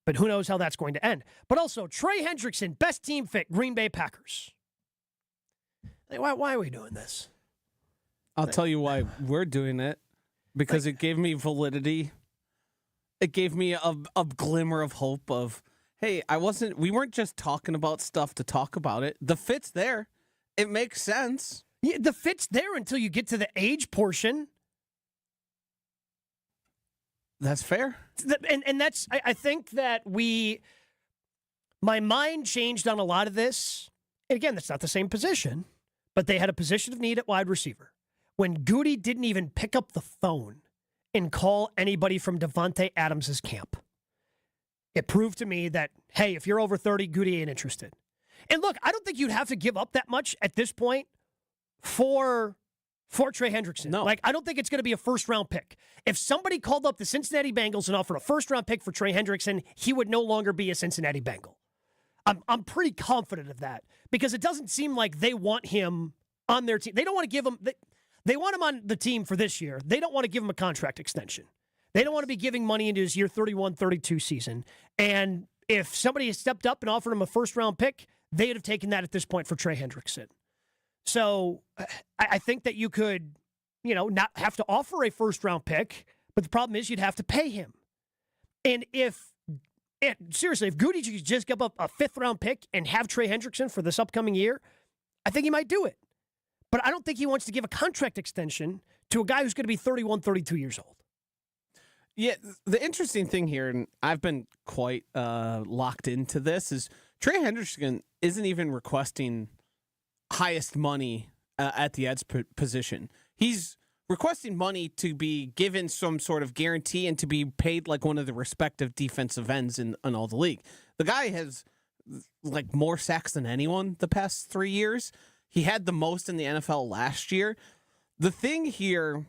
But who knows how that's going to end. But also, Trey Hendrickson, best team fit, Green Bay Packers. Why are we doing this? I'll tell you why we're doing it. Because it gave me validity. It gave me a glimmer of hope of, hey, we weren't just talking about stuff to talk about it. The fit's there. It makes sense. Yeah, the fit's there until you get to the age portion. That's fair. And that's, I think that my mind changed on a lot of this. And again, that's not the same position, but they had a position of need at wide receiver. When Goody didn't even pick up the phone and call anybody from Devontae Adams' camp, it proved to me that, hey, if you're over 30, Goody ain't interested. And look, I don't think you'd have to give up that much at this point for Trey Hendrickson. No. Like, I don't think it's going to be a first-round pick. If somebody called up the Cincinnati Bengals and offered a first-round pick for Trey Hendrickson, he would no longer be a Cincinnati Bengal. I'm pretty confident of that because it doesn't seem like they want him on their team. They don't want to give him... They want him on the team for this year. They don't want to give him a contract extension. They don't want to be giving money into his year 31, 32 season. And if somebody had stepped up and offered him a first-round pick, they'd have taken that at this point for Trey Hendrickson. So I think that you could, not have to offer a first-round pick, but the problem is you'd have to pay him. And seriously, if Goody could just give up a fifth-round pick and have Trey Hendrickson for this upcoming year, I think he might do it. But I don't think he wants to give a contract extension to a guy who's going to be 31, 32 years old. Yeah, the interesting thing here, and I've been quite locked into this, is Trey Hendrickson isn't even requesting highest money at the edge position. He's requesting money to be given some sort of guarantee and to be paid like one of the respective defensive ends in all the league. The guy has like more sacks than anyone the past 3 years. He had the most in the NFL last year. The thing here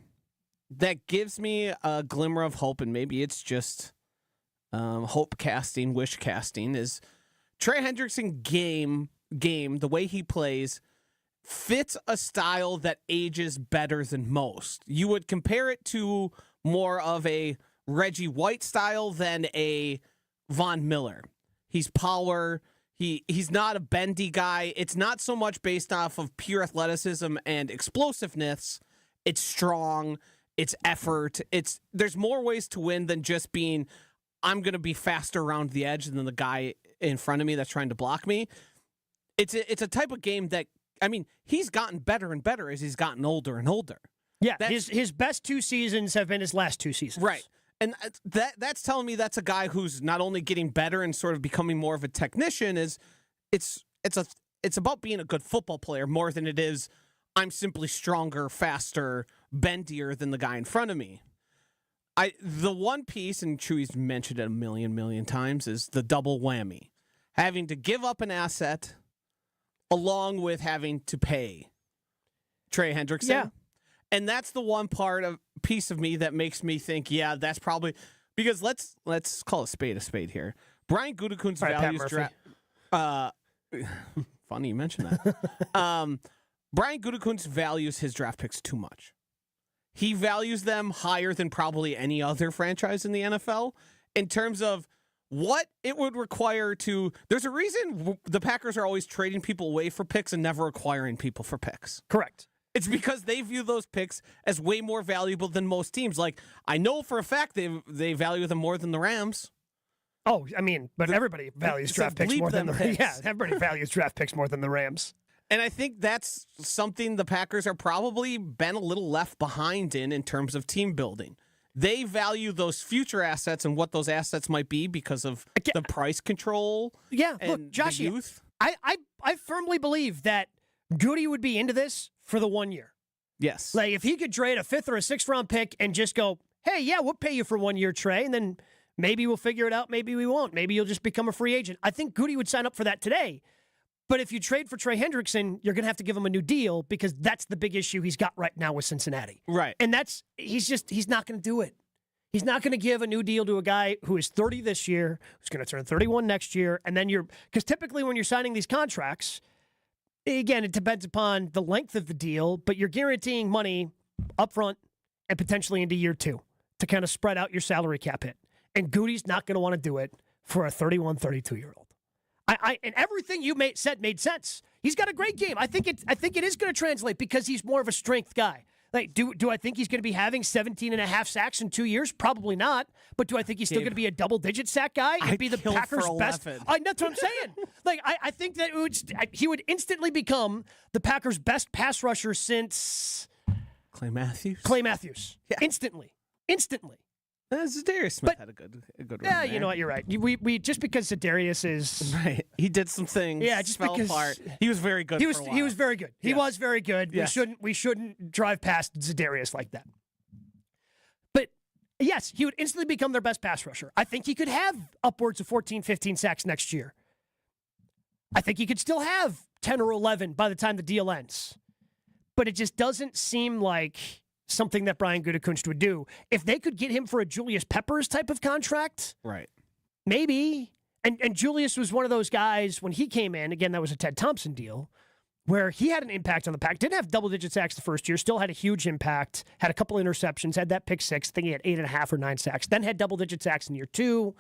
that gives me a glimmer of hope, and maybe it's just hope casting, wish casting, is Trey Hendrickson game, the way he plays, fits a style that ages better than most. You would compare it to more of a Reggie White style than a Von Miller. He's power. He's not a bendy guy. It's not so much based off of pure athleticism and explosiveness. It's strong. It's effort. There's more ways to win than just being, I'm going to be faster around the edge than the guy in front of me that's trying to block me. It's a type of game that, I mean, he's gotten better and better as he's gotten older and older. Yeah, his best 2 seasons have been his last 2 seasons. Right. And that's telling me that's a guy who's not only getting better and sort of becoming more of a technician, it's about being a good football player more than it is I'm simply stronger, faster, bendier than the guy in front of me. The one piece, and Chewy's mentioned it a million times, is the double whammy. Having to give up an asset along with having to pay Trey Hendrickson. Yeah. And that's the one piece of me that makes me think, yeah, that's probably because let's call a spade here. Brian Gutekunst's values funny you mentioned that. Brian Gutekunst values his draft picks too much. He values them higher than probably any other franchise in the NFL in terms of what it would require to. There's a reason the Packers are always trading people away for picks and never acquiring people for picks. Correct. It's because they view those picks as way more valuable than most teams. Like, I know for a fact they value them more than the Rams. Oh, I mean, but everybody values draft picks more than the Rams. Yeah, everybody values draft picks more than the Rams. And I think that's something the Packers are probably been a little left behind in terms of team building. They value those future assets and what those assets might be because of the price control. Yeah, and look, Josh, the youth. I firmly believe that Goody would be into this for the 1 year. Yes. Like, if he could trade a 5th or a 6th round pick and just go, hey, yeah, we'll pay you for 1 year, Trey, and then maybe we'll figure it out, maybe we won't. Maybe you'll just become a free agent. I think Goody would sign up for that today. But if you trade for Trey Hendrickson, you're going to have to give him a new deal because that's the big issue he's got right now with Cincinnati. Right. And he's not going to do it. He's not going to give a new deal to a guy who is 30 this year, who's going to turn 31 next year. And then because typically when you're signing these contracts, again, it depends upon the length of the deal, but you're guaranteeing money up front and potentially into year 2 to kind of spread out your salary cap hit. And Goody's not going to want to do it for a 31, 32-year-old. And everything you said made sense. He's got a great game. I think it is going to translate because he's more of a strength guy. Like, do I think he's going to be having 17.5 sacks in 2 years? Probably not. But do I think he's still going to be a double-digit sack guy and be the Packers' best? That's what I'm saying. Like, I think that he would instantly become the Packers' best pass rusher since Clay Matthews. Yeah. Instantly. Zadarius Smith had a good run. Yeah, you know what? You're right. We just because Zadarius is right, he did some things. Yeah, just fell because apart. He was very good. He was very good. He was very good. Yes. We shouldn't drive past Zadarius like that. But yes, he would instantly become their best pass rusher. I think he could have upwards of 14, 15 sacks next year. I think he could still have 10 or 11 by the time the deal ends. But it just doesn't seem like something that Brian Gutekunst would do. If they could get him for a Julius Peppers type of contract, right? Maybe. And Julius was one of those guys when he came in, again, that was a Ted Thompson deal, where he had an impact on the Pack. Didn't have double-digit sacks the first year, still had a huge impact, had a couple interceptions, had that pick 6, I think he had 8.5 or 9 sacks, then had double-digit sacks in year 2.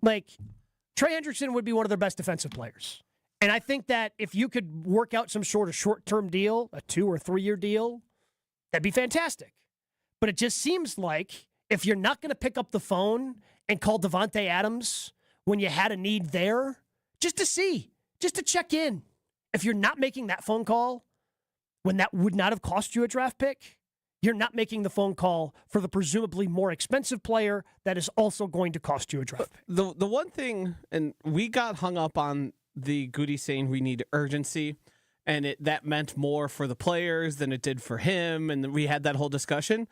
Like, Trey Hendrickson would be one of their best defensive players. And I think that if you could work out some sort of short-term deal, a 2 or 3 year deal, that'd be fantastic. But it just seems like if you're not going to pick up the phone and call Devontae Adams when you had a need there, just to check in. If you're not making that phone call when that would not have cost you a draft pick, you're not making the phone call for the presumably more expensive player that is also going to cost you a draft pick. The one thing, and we got hung up on the Goody saying we need urgency. and that meant more for the players than it did for him, and we had that whole discussion.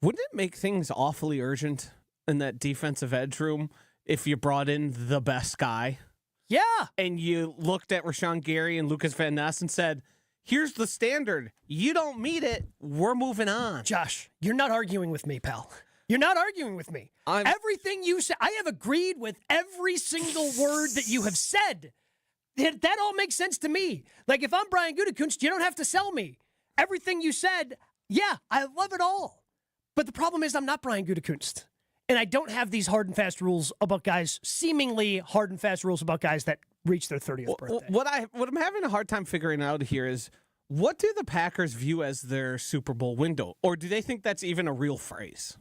Wouldn't it make things awfully urgent in that defensive edge room if you brought in the best guy? Yeah. And you looked at Rashawn Gary and Lucas Van Ness and said, here's the standard. You don't meet it, we're moving on. Josh, you're not arguing with me, pal. You're not arguing with me. Everything you said, I have agreed with every single word that you have said. That all makes sense to me. Like, if I'm Brian Gutekunst, you don't have to sell me. Everything you said, yeah, I love it all. But the problem is I'm not Brian Gutekunst. And I don't have these hard and fast rules about guys, seemingly hard and fast rules about guys that reach their 30th birthday. What I'm having a hard time figuring out here is, what do the Packers view as their Super Bowl window? Or do they think that's even a real phrase?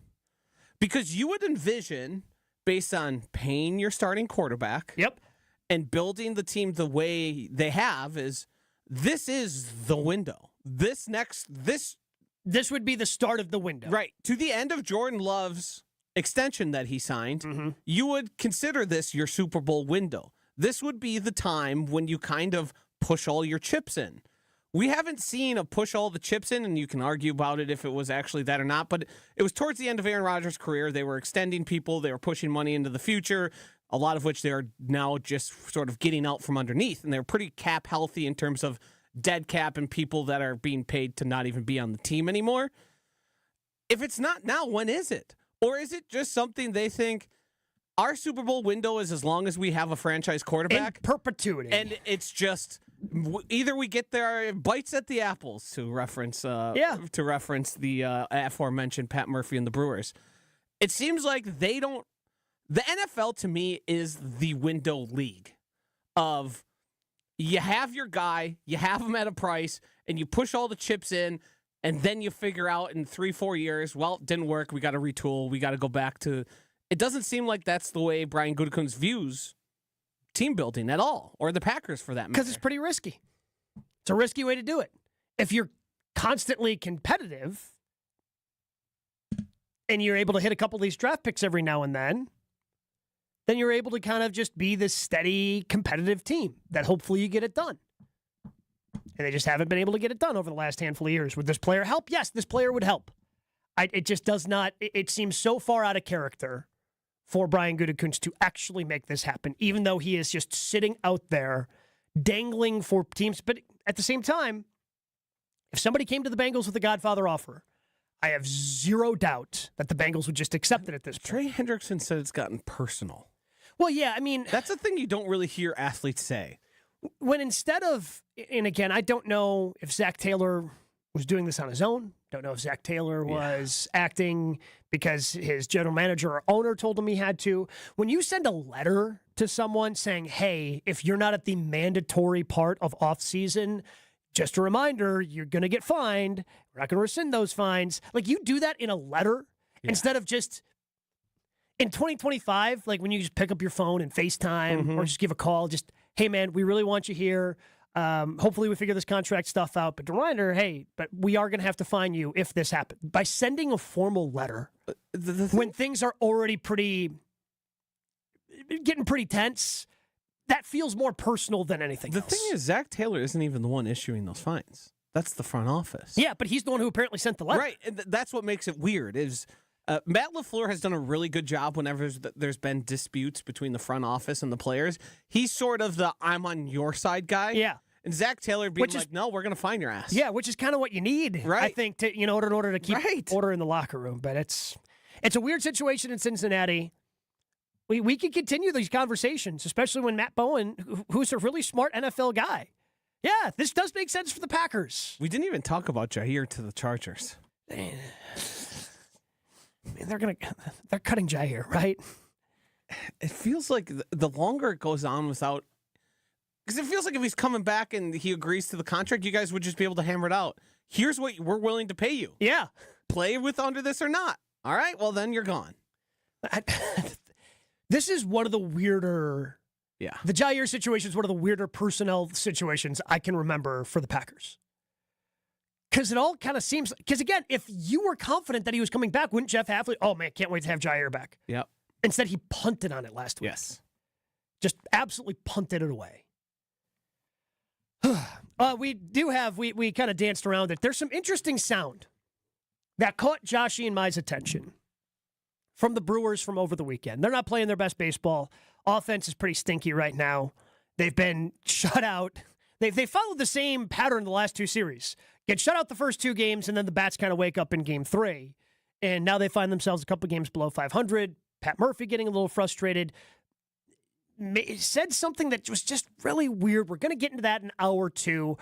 Because you would envision, based on paying your starting quarterback, and building the team the way they have, this is the window. This would be the start of the window. Right. To the end of Jordan Love's extension that he signed, you would consider this your Super Bowl window. This would be the time when you kind of push all your chips in. We haven't seen a push all the chips in, and you can argue about it if it was actually that or not, but it was towards the end of Aaron Rodgers' career. They were extending people. They were pushing money into the future, a lot of which they are now just sort of getting out from underneath, and they're pretty cap healthy in terms of dead cap and people that are being paid to not even be on the team anymore. If it's not now, when is it? Or is it just something they think our Super Bowl window is as long as we have a franchise quarterback? In perpetuity. And it's just either we get their bites at the apples, to reference the aforementioned Pat Murphy and the Brewers. It seems like they don't. The NFL to me is the window league of you have your guy, you have him at a price, and you push all the chips in. And then you figure out in 3-4 years, well, it didn't work. We got to retool. We got to go back to. It doesn't seem like that's the way Brian Gutekunst views team building at all, or the Packers for that matter. Because it's pretty risky. It's a risky way to do it. If you're constantly competitive and you're able to hit a couple of these draft picks every now and then you're able to kind of just be this steady, competitive team that hopefully you get it done. And they just haven't been able to get it done over the last handful of years. Would this player help? Yes, this player would help. It just does not. It seems so far out of character for Brian Gutekunst to actually make this happen, even though he is just sitting out there dangling for teams. But at the same time, if somebody came to the Bengals with a Godfather offer, I have zero doubt that the Bengals would just accept it at this point. Trey Hendrickson said it's gotten personal. Well, yeah, I mean, that's a thing you don't really hear athletes say. When instead of, and again, I don't know if Zach Taylor was doing this on his own. Don't know if Zach Taylor was acting because his general manager or owner told him he had to. When you send a letter to someone saying, hey, if you're not at the mandatory part of off-season, just a reminder, you're going to get fined. We're not going to rescind those fines. Like, you do that in a letter instead of just in 2025, like when you just pick up your phone and FaceTime or just give a call, just, hey, man, we really want you here. Hopefully we figure this contract stuff out. But reminder, hey, but we are going to have to fine you if this happens. By sending a formal letter when things are already getting pretty tense, that feels more personal than anything else. The thing is, Zach Taylor isn't even the one issuing those fines. That's the front office. Yeah, but he's the one who apparently sent the letter. Right, and that's what makes it weird is Matt LaFleur has done a really good job whenever there's been disputes between the front office and the players. He's sort of the I'm on your side guy. Yeah. And Zach Taylor being no, we're going to fine your ass. Yeah, which is kind of what you need, right. I think, to, in order to keep order in the locker room. But it's a weird situation in Cincinnati. We could continue these conversations, especially when Matt Bowen, who's a really smart NFL guy. Yeah, this does make sense for the Packers. We didn't even talk about Jaire to the Chargers. Man, they're cutting Jaire, right? It feels like the longer it goes on without, because it feels like if he's coming back and he agrees to the contract, you guys would just be able to hammer it out. Here's what we're willing to pay you. Yeah. Play with under this or not. All right, well, then you're gone. This is one of the weirder. Yeah. The Jaire situation is one of the weirder personnel situations I can remember for the Packers. Because it all kind of seems, because again, if you were confident that he was coming back, wouldn't Jeff Hafley, oh man, can't wait to have Jaire back. Yep. Instead, he punted on it last week. Yes. Just absolutely punted it away. We kind of danced around it. There's some interesting sound that caught Joshy and my's attention from the Brewers from over the weekend. They're not playing their best baseball. Offense is pretty stinky right now. They've been shut out. They followed the same pattern the last two series. Get shut out the first two games, and then the bats kind of wake up in game three. And now they find themselves a couple games below 500. Pat Murphy getting a little frustrated. Said something that was just really weird. We're going to get into that in hour two.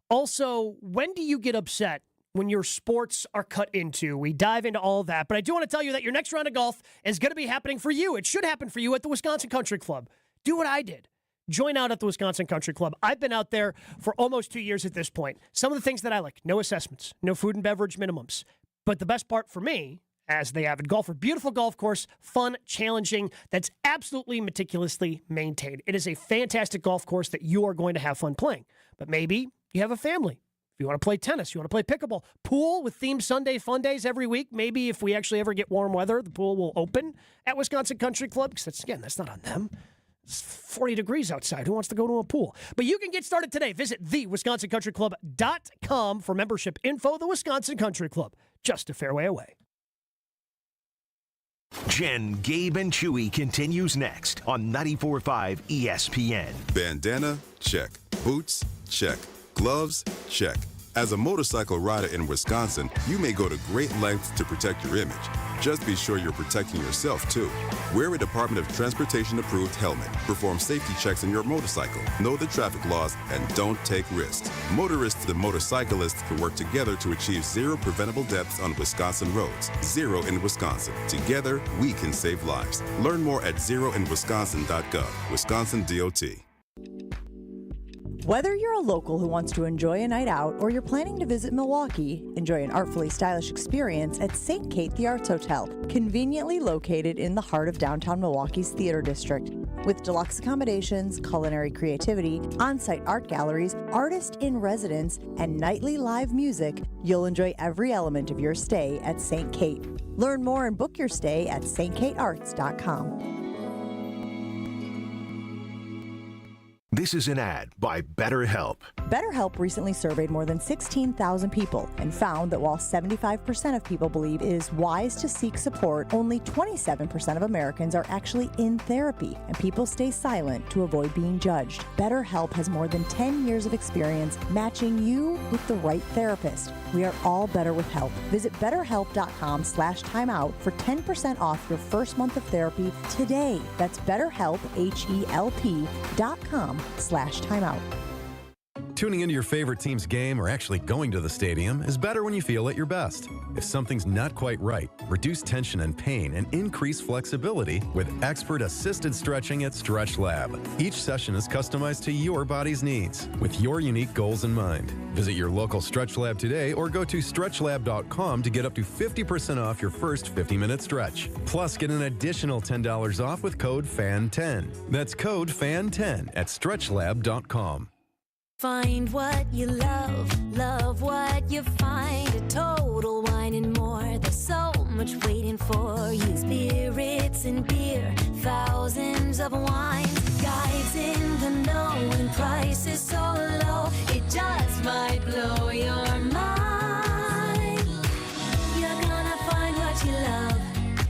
Also, when do you get upset when your sports are cut into? We dive into all of that. But I do want to tell you that your next round of golf is going to be happening for you. It should happen for you at the Wisconsin Country Club. Do what I did. Join out at the Wisconsin Country Club. I've been out there for almost 2 years at this point. Some of the things that I like: no assessments, no food and beverage minimums. But the best part for me, as the avid golfer, beautiful golf course, fun, challenging, that's absolutely meticulously maintained. It is a fantastic golf course that you are going to have fun playing. But maybe you have a family. If you want to play tennis, you want to play pickleball, pool with themed Sunday fun days every week. Maybe if we actually ever get warm weather, the pool will open at Wisconsin Country Club, because that's not on them. It's 40 degrees outside. Who wants to go to a pool? But you can get started today. Visit thewisconsincountryclub.com for membership info. The Wisconsin Country Club, just a fairway away. Jen, Gabe, and Chewy continues next on 94.5 ESPN. Bandana? Check. Boots? Check. Gloves? Check. As a motorcycle rider in Wisconsin, you may go to great lengths to protect your image. Just be sure you're protecting yourself, too. Wear a Department of Transportation-approved helmet. Perform safety checks on your motorcycle. Know the traffic laws, and don't take risks. Motorists and motorcyclists can work together to achieve zero preventable deaths on Wisconsin roads. Zero in Wisconsin. Together, we can save lives. Learn more at zeroinwisconsin.gov. Wisconsin DOT. Whether you're a local who wants to enjoy a night out or you're planning to visit Milwaukee, enjoy an artfully stylish experience at St. Kate the Arts Hotel, conveniently located in the heart of downtown Milwaukee's Theater District. With deluxe accommodations, culinary creativity, on-site art galleries, artist in residence, and nightly live music, you'll enjoy every element of your stay at St. Kate. Learn more and book your stay at stkatearts.com. This is an ad by BetterHelp. BetterHelp recently surveyed more than 16,000 people and found that while 75% of people believe it is wise to seek support, only 27% of Americans are actually in therapy, and people stay silent to avoid being judged. BetterHelp has more than 10 years of experience matching you with the right therapist. We are all better with help. Visit BetterHelp.com/timeout for 10% off your first month of therapy today. That's BetterHelp, HELP.com/timeout. Tuning into your favorite team's game or actually going to the stadium is better when you feel at your best. If something's not quite right, reduce tension and pain and increase flexibility with expert-assisted stretching at Stretch Lab. Each session is customized to your body's needs with your unique goals in mind. Visit your local Stretch Lab today or go to stretchlab.com to get up to 50% off your first 50-minute stretch. Plus, get an additional $10 off with code FAN10. That's code FAN10 at stretchlab.com. Find what you love, love what you find. A Total Wine and More. There's so much waiting for you. Spirits and beer, thousands of wines. Guides in the know and prices so low, it just might blow your mind. You're gonna find what you love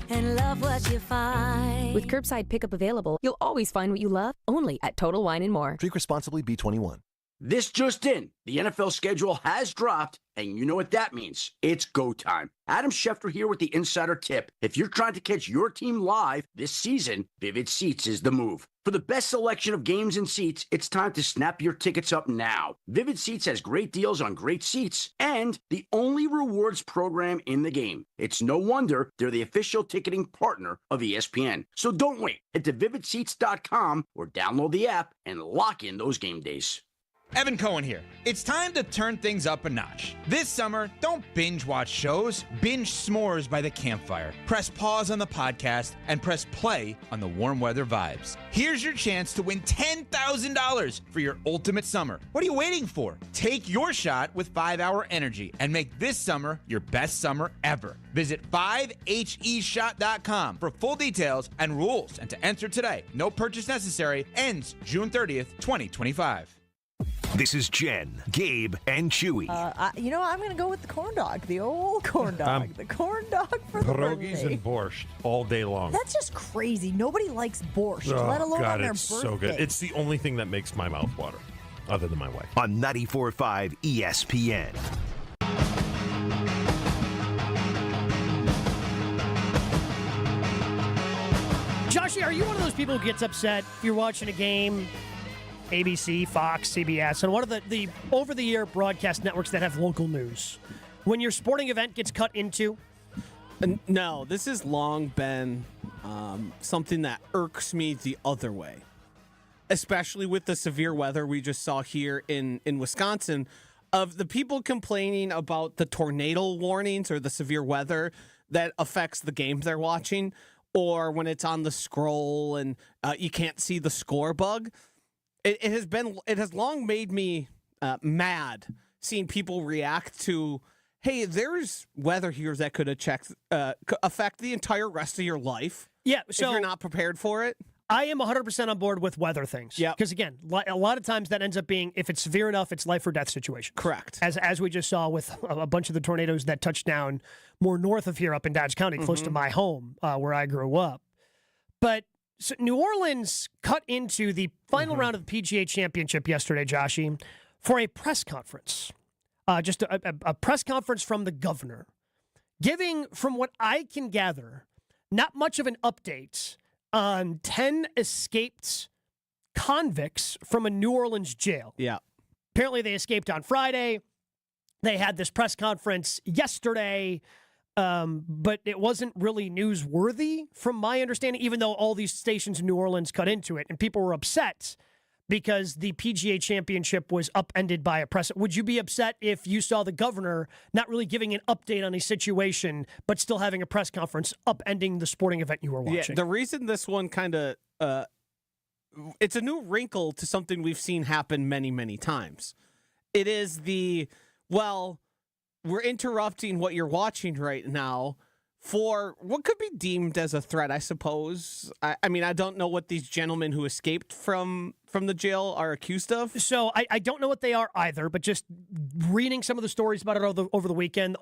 and love what you find. With curbside pickup available, you'll always find what you love, only at Total Wine and More. Drink responsibly, B21. This just in, the NFL schedule has dropped, and you know what that means. It's go time. Adam Schefter here with the Insider Tip. If you're trying to catch your team live this season, Vivid Seats is the move. For the best selection of games and seats, it's time to snap your tickets up now. Vivid Seats has great deals on great seats and the only rewards program in the game. It's no wonder they're the official ticketing partner of ESPN. So don't wait. Head to vividseats.com or download the app and lock in those game days. Evan Cohen here. It's time to turn things up a notch. This summer, don't binge watch shows. Binge s'mores by the campfire. Press pause on the podcast and press play on the warm weather vibes. Here's your chance to win $10,000 for your ultimate summer. What are you waiting for? Take your shot with 5 Hour Energy and make this summer your best summer ever. Visit 5heshot.com for full details and rules and to enter today. No purchase necessary. Ends June 30th, 2025. This is Jen, Gabe, and Chewy. I'm going to go with the corn dog, the old corn dog. The corn dog for the pierogies birthday. and borscht all day long. That's just crazy. Nobody likes borscht, let alone God, on their it's birthday. so good. It's the only thing that makes my mouth water, other than my wife. On 94.5 ESPN. Joshy, are you one of those people who gets upset if you're watching a game, ABC, Fox, CBS, and one of the over-the-air broadcast networks that have local news, when your sporting event gets cut into? No, this has long been something that irks me the other way, especially with the severe weather we just saw here in Wisconsin, of the people complaining about the tornado warnings or the severe weather that affects the games they're watching, or when it's on the scroll and you can't see the score bug. It has long made me mad seeing people react to, hey, there's weather here that could affect the entire rest of your life. Yeah, so if you're not prepared for it. I am 100% on board with weather things. Yeah, because again, a lot of times that ends up being, if it's severe enough, it's life or death situation. Correct. As we just saw with a bunch of the tornadoes that touched down more north of here, up in Dodge County, close to my home, where I grew up. But so New Orleans cut into the final round of the PGA Championship yesterday, Joshy, for a press conference. Just a press conference from the governor, giving, from what I can gather, not much of an update on 10 escaped convicts from a New Orleans jail. Yeah. Apparently they escaped on Friday. They had this press conference yesterday, but it wasn't really newsworthy from my understanding, even though all these stations in New Orleans cut into it, and people were upset because the PGA Championship was upended by a press. Would you be upset if you saw the governor not really giving an update on a situation, but still having a press conference upending the sporting event you were watching? Yeah, the reason this one kind of, it's a new wrinkle to something we've seen happen many, many times. It is we're interrupting what you're watching right now for what could be deemed as a threat, I suppose. I mean, I don't know what these gentlemen who escaped from the jail are accused of. So I don't know what they are either, but just reading some of the stories about it over the weekend,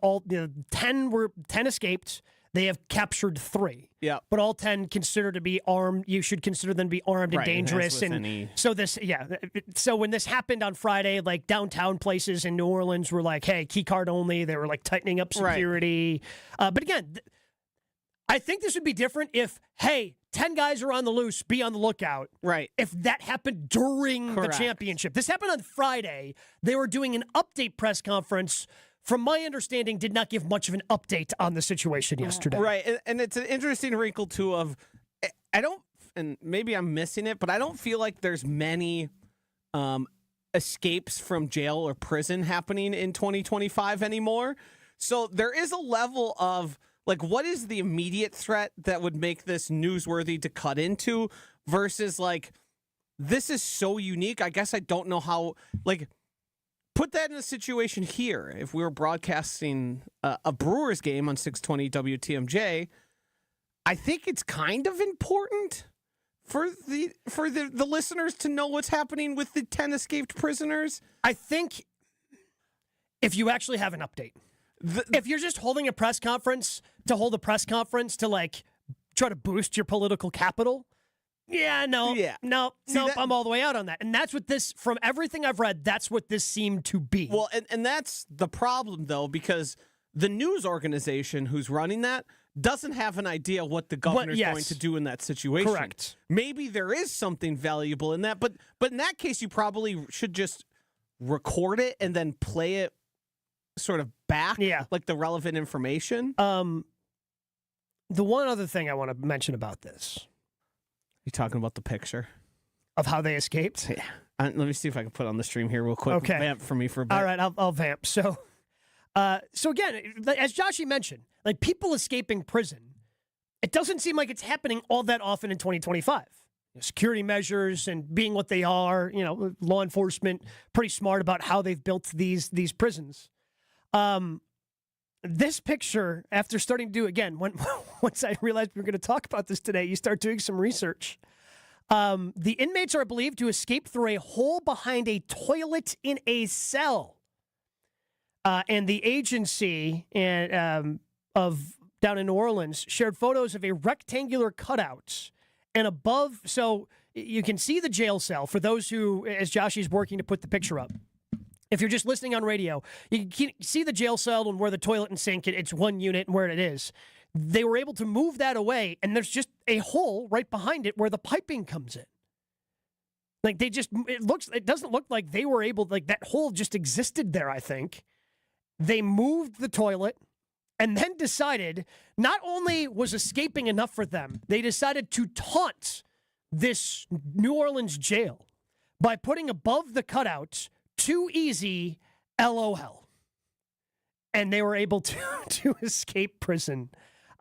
10 escaped. They have captured 3. Yeah. But all 10 considered to be armed. You should consider them to be armed and dangerous. So when this happened on Friday, like downtown places in New Orleans were like, hey, key card only. They were like tightening up security. But again, I think this would be different if, hey, 10 guys are on the loose, be on the lookout. Right. If that happened during the championship. This happened on Friday. They were doing an update press conference. From my understanding, did not give much of an update on the situation yesterday. Right, and it's an interesting wrinkle, too, of, and maybe I'm missing it, but I don't feel like there's many escapes from jail or prison happening in 2025 anymore. So there is a level of, like, what is the immediate threat that would make this newsworthy to cut into versus, like, this is so unique. I guess I don't know how, like, put that in a situation here. If we were broadcasting a Brewers game on 620 WTMJ, I think it's kind of important for the listeners to know what's happening with the 10 escaped prisoners. I think if you actually have an update, if you're just holding a press conference to hold a press conference to like try to boost your political capital. I'm all the way out on that. And that's what this, from everything I've read, that's what this seemed to be. Well, and that's the problem, though, because the news organization who's running that doesn't have an idea what the governor's going to do in that situation. Correct. Maybe there is something valuable in that, but in that case, you probably should just record it and then play it sort of back, like the relevant information. The one other thing I want to mention about this. You talking about the picture of how they escaped? Yeah. Let me see if I can put on the stream here real quick. Okay. Vamp for me for a bit. All right, I'll vamp. So again, as Joshy mentioned, like people escaping prison, it doesn't seem like it's happening all that often in 2025. Security measures and being what they are, law enforcement pretty smart about how they've built these prisons. This picture, after starting to do, again, once I realized we were going to talk about this today, you start doing some research. The inmates are believed to escape through a hole behind a toilet in a cell. And the agency of down in New Orleans shared photos of a rectangular cutout and above. So you can see the jail cell for those who, as Joshy's working to put the picture up. If you're just listening on radio, you can see the jail cell and where the toilet and sink, it's one unit and where it is. They were able to move that away, and there's just a hole right behind it where the piping comes in. Like it doesn't look like they were able, like that hole just existed there, I think. They moved the toilet and then decided not only was escaping enough for them, they decided to taunt this New Orleans jail by putting above the cutouts, "Too easy, LOL." And they were able to escape prison.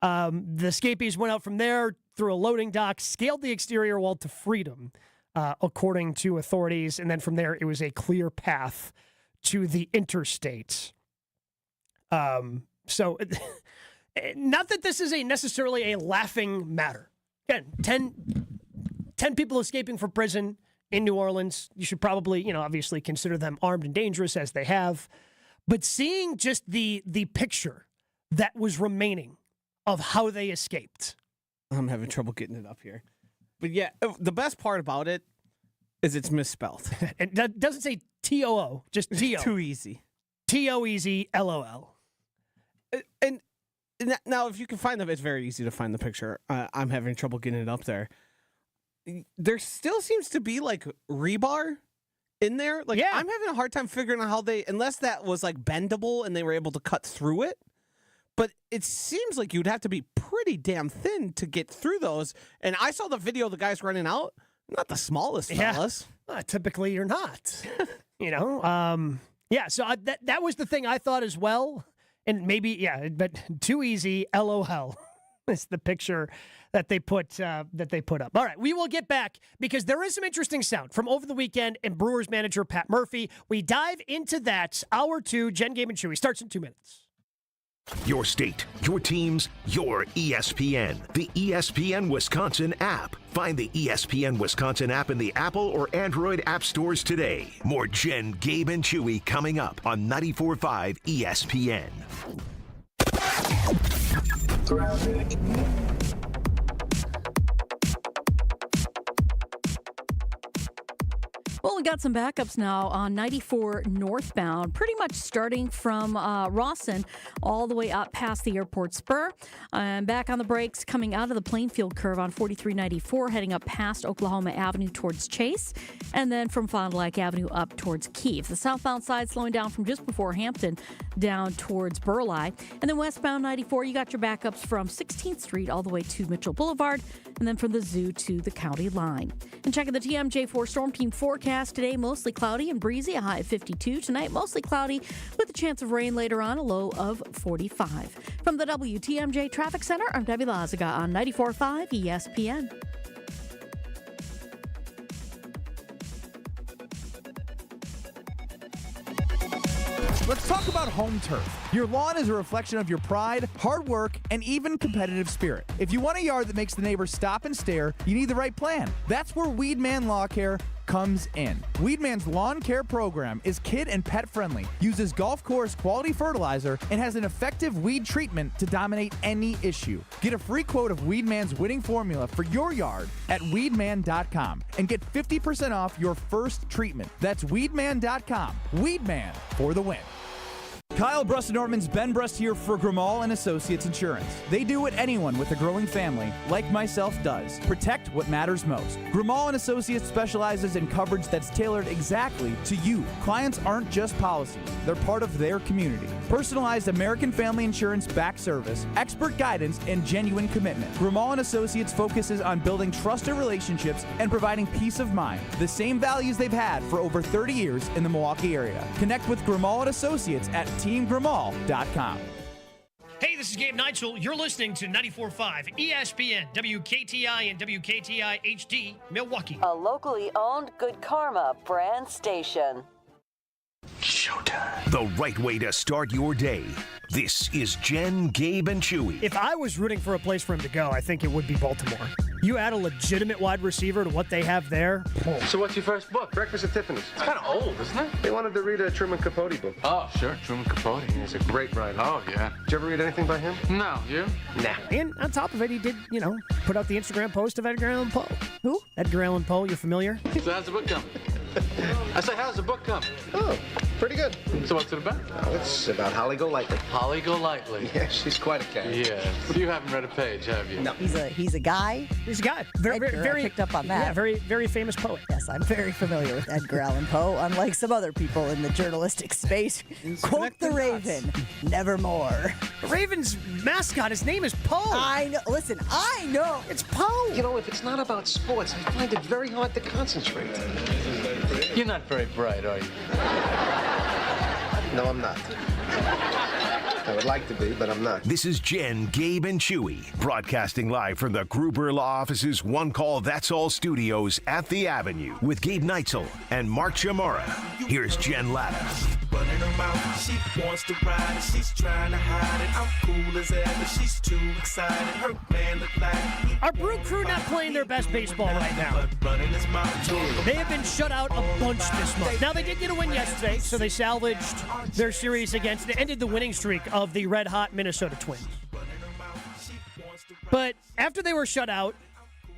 The escapees went out from there through a loading dock, scaled the exterior wall to freedom, according to authorities. And then from there, it was a clear path to the interstate. So, not that this is necessarily a laughing matter. Again, 10 people escaping from prison in New Orleans. You should probably, obviously consider them armed and dangerous as they have. But seeing just the picture that was remaining of how they escaped. I'm having trouble getting it up here. But yeah, the best part about it is it's misspelled. It doesn't say T-O-O, just T-O. Too easy. T-O-easy, L-O-L. And now, if you can find them, it's very easy to find the picture. I'm having trouble getting it up there. There still seems to be like rebar in there. Like, yeah. I'm having a hard time figuring out how unless that was like bendable and they were able to cut through it. But it seems like you'd have to be pretty damn thin to get through those. And I saw the video of the guys running out. Not the smallest fellas. Typically, you're not. Yeah. So that was the thing I thought as well. And maybe, but too easy, LOL, is the picture that they put up. All right, we will get back because there is some interesting sound from over the weekend and Brewers manager Pat Murphy. We dive into that. Hour 2, Jen, Gabe, and Chewy starts in 2 minutes. Your state, your teams, your ESPN. The ESPN Wisconsin app. Find the ESPN Wisconsin app in the Apple or Android app stores today. More Jen, Gabe, and Chewy coming up on 94.5 ESPN. Well, we got some backups now on 94 northbound, pretty much starting from Rawson all the way up past the airport spur. And back on the brakes coming out of the Plainfield curve on 4394, heading up past Oklahoma Avenue towards Chase, and then from Fond du Lac Avenue up towards Kiev. The southbound side slowing down from just before Hampton down towards Burleigh. And then westbound 94, you got your backups from 16th Street all the way to Mitchell Boulevard, and then from the zoo to the county line. And checking the TMJ4 Storm Team forecast today, mostly cloudy and breezy, a high of 52. Tonight, mostly cloudy with a chance of rain later on, a low of 45. From the WTMJ Traffic Center, I'm Debbie Lazaga on 94.5 ESPN. Let's talk about home turf. Your lawn is a reflection of your pride, hard work, and even competitive spirit. If you want a yard that makes the neighbors stop and stare, you need the right plan. That's where Weedman Lawn Care comes in. Weedman's lawn care program is kid and pet friendly, uses golf course quality fertilizer, and has an effective weed treatment to dominate any issue. Get a free quote of Weedman's winning formula for your yard at weedman.com and get 50% off your first treatment. That's weedman.com. Weedman for the win. Kyle Brust-Norman's Ben Brust here for Grimal and Associates Insurance. They do what anyone with a growing family, like myself, does. Protect what matters most. Grimal and Associates specializes in coverage that's tailored exactly to you. Clients aren't just policies. They're part of their community. Personalized American Family Insurance back service, expert guidance, and genuine commitment. Grimal and Associates focuses on building trusted relationships and providing peace of mind. The same values they've had for over 30 years in the Milwaukee area. Connect with Grimal and Associates at teamgrimal.com. Hey, this is Gabe Neitzel. You're listening to 94.5 ESPN, WKTI and WKTI HD, Milwaukee. A locally owned Good Karma brand station. Showtime. The right way to start your day. This is Jen, Gabe, and Chewy. If I was rooting for a place for him to go, I think it would be Baltimore. You add a legitimate wide receiver to what they have there. So what's your first book? Breakfast at Tiffany's. It's kind of old, isn't it? They wanted to read a Truman Capote book. Oh, sure. Truman Capote. He's a great writer. Oh, yeah. Did you ever read anything by him? No, you? Nah. And on top of it, he did, put out the Instagram post of Edgar Allan Poe. Who? Edgar Allan Poe, you're familiar? So how's the book coming? I say, how's the book coming? Oh, pretty good. So what's it about? Oh, it's about Holly Golightly. Holly Golightly. Yeah, she's quite a character. Yeah. You haven't read a page, have you? No. He's a guy. He's a guy. Very I picked up on that. Yeah, very famous poet. Yes, I'm very familiar with Edgar Allan Poe, unlike some other people in the journalistic space. Quote the Raven, nevermore. The Raven's mascot, his name is Poe. I know. Listen, I know. It's Poe. You know, if it's not about sports, I find it very hard to concentrate. You're not very bright, are you? No, I'm not. I would like to be, but I'm not. This is Jen, Gabe, and Chewy, broadcasting live from the Gruber Law Office's One Call That's All studios at the Avenue with Gabe Neitzel and Mark Chamara. Here's Jen Latta. Running her mouth, she wants to ride and she's trying to hide it. I'm cool as ever, she's too excited. Her man look like Our Brew Crew not playing their best baseball right now. They have been shut out a bunch this month. Now, they did get a win yesterday, so they salvaged their series against, they ended the winning streak of the red-hot Minnesota Twins. But after they were shut out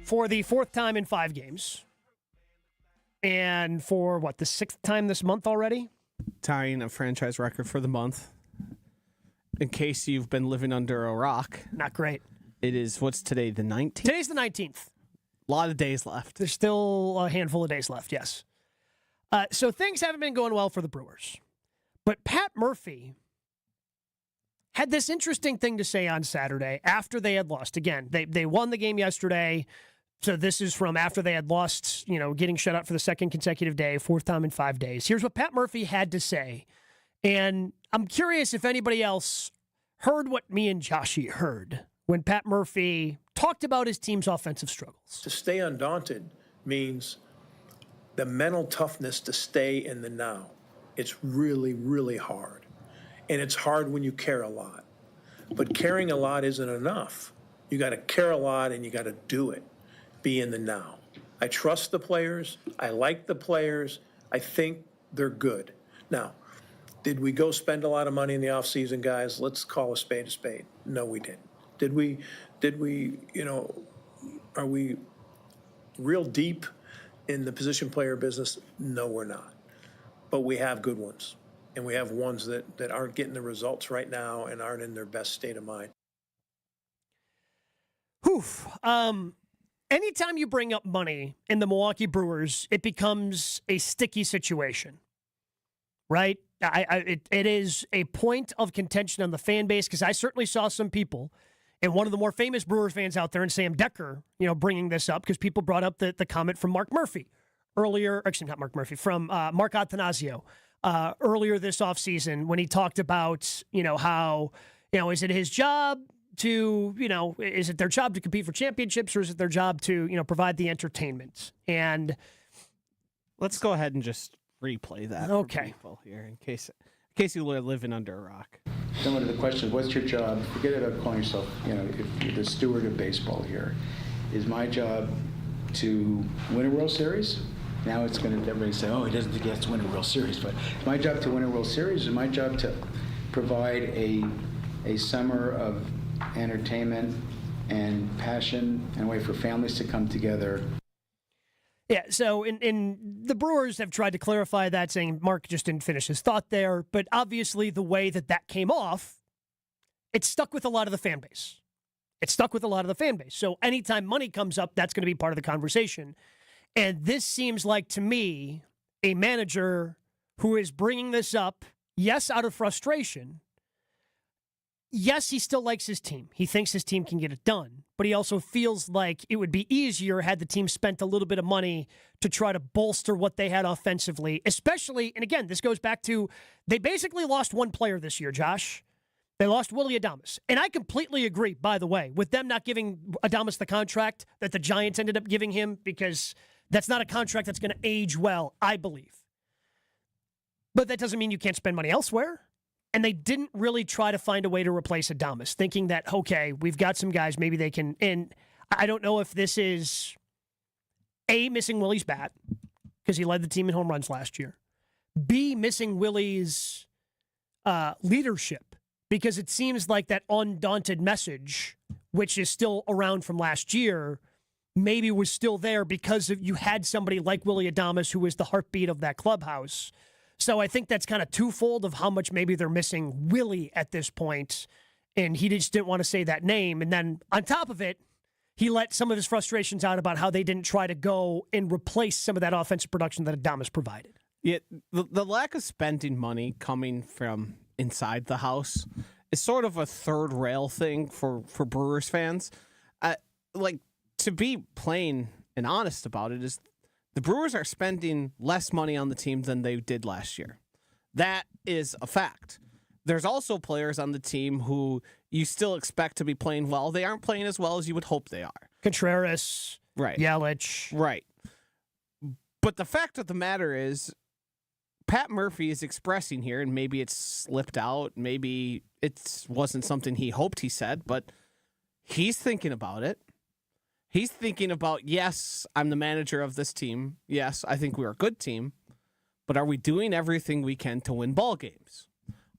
for the fourth time in 5 games, and for, the 6th time this month already? Tying a franchise record for the month. In case you've been living under a rock. Not great. It is, what's today, the 19th? Today's the 19th. A lot of days left. There's still a handful of days left, yes. So things haven't been going well for the Brewers. But Pat Murphy had this interesting thing to say on Saturday after they had lost. Again, they won the game yesterday. So this is from after they had lost, getting shut out for the second consecutive day, 4th time in 5 days. Here's what Pat Murphy had to say. And I'm curious if anybody else heard what me and Joshy heard when Pat Murphy talked about his team's offensive struggles. To stay undaunted means the mental toughness to stay in the now. It's really, really hard. And it's hard when you care a lot. But caring a lot isn't enough. You got to care a lot and you got to do it. Be in the now. I trust the players. I like the players. I think they're good. Now, did we go spend a lot of money in the offseason, guys? Let's call a spade a spade. No, we didn't. Did we, are we real deep in the position player business? No, we're not. But we have good ones. And we have ones that aren't getting the results right now and aren't in their best state of mind. Oof. Anytime you bring up money in the Milwaukee Brewers, it becomes a sticky situation, right? It is a point of contention on the fan base because I certainly saw some people, and one of the more famous Brewers fans out there, and Sam Decker, bringing this up because people brought up the comment from Mark Murphy earlier, actually not Mark Murphy, from Mark Attanasio earlier this offseason when he talked about, how, is it his job to, is it their job to compete for championships or is it their job to, provide the entertainment? And let's go ahead and just replay that for people here in case you are living under a rock. Similar to the question, what's your job? Forget about calling yourself, if you're the steward of baseball here. Is my job to win a World Series? Now it's going to everybody say, oh, he doesn't think he has to win a World Series. But is my job to win a World Series? Is my job to provide a summer of entertainment and passion and a way for families to come together? Yeah, so in the Brewers have tried to clarify that, saying Mark just didn't finish his thought there. But obviously the way that came off, it stuck with a lot of the fan base. So anytime money comes up, that's going to be part of the conversation. And this seems like, to me, a manager who is bringing this up, yes, out of frustration. Yes, he still likes his team. He thinks his team can get it done. But he also feels like it would be easier had the team spent a little bit of money to try to bolster what they had offensively, especially, and again, this goes back to, they basically lost one player this year, Josh. They lost Willy Adames. And I completely agree, by the way, with them not giving Adames the contract that the Giants ended up giving him, because that's not a contract that's going to age well, I believe. But that doesn't mean you can't spend money elsewhere. And they didn't really try to find a way to replace Adames, thinking that, okay, we've got some guys, maybe they can. And I don't know if this is A, missing Willie's bat, because he led the team in home runs last year. B, missing Willie's leadership, because it seems like that undaunted message, which is still around from last year, maybe was still there because you had somebody like Willie Adames who was the heartbeat of that clubhouse. So I think that's kind of twofold of how much maybe they're missing Willie at this point, and he just didn't want to say that name. And then on top of it, he let some of his frustrations out about how they didn't try to go and replace some of that offensive production that Adames provided. Yeah, the lack of spending money coming from inside the house is sort of a third rail thing for Brewers fans. To be plain and honest about it, is the Brewers are spending less money on the team than they did last year. That is a fact. There's also players on the team who you still expect to be playing well. They aren't playing as well as you would hope they are. Contreras, right? Yelich, right. But the fact of the matter is, Pat Murphy is expressing here, and maybe it's slipped out, maybe it wasn't something he hoped he said, but he's thinking about it. He's thinking about, yes, I'm the manager of this team. Yes, I think we're a good team. But are we doing everything we can to win ball games?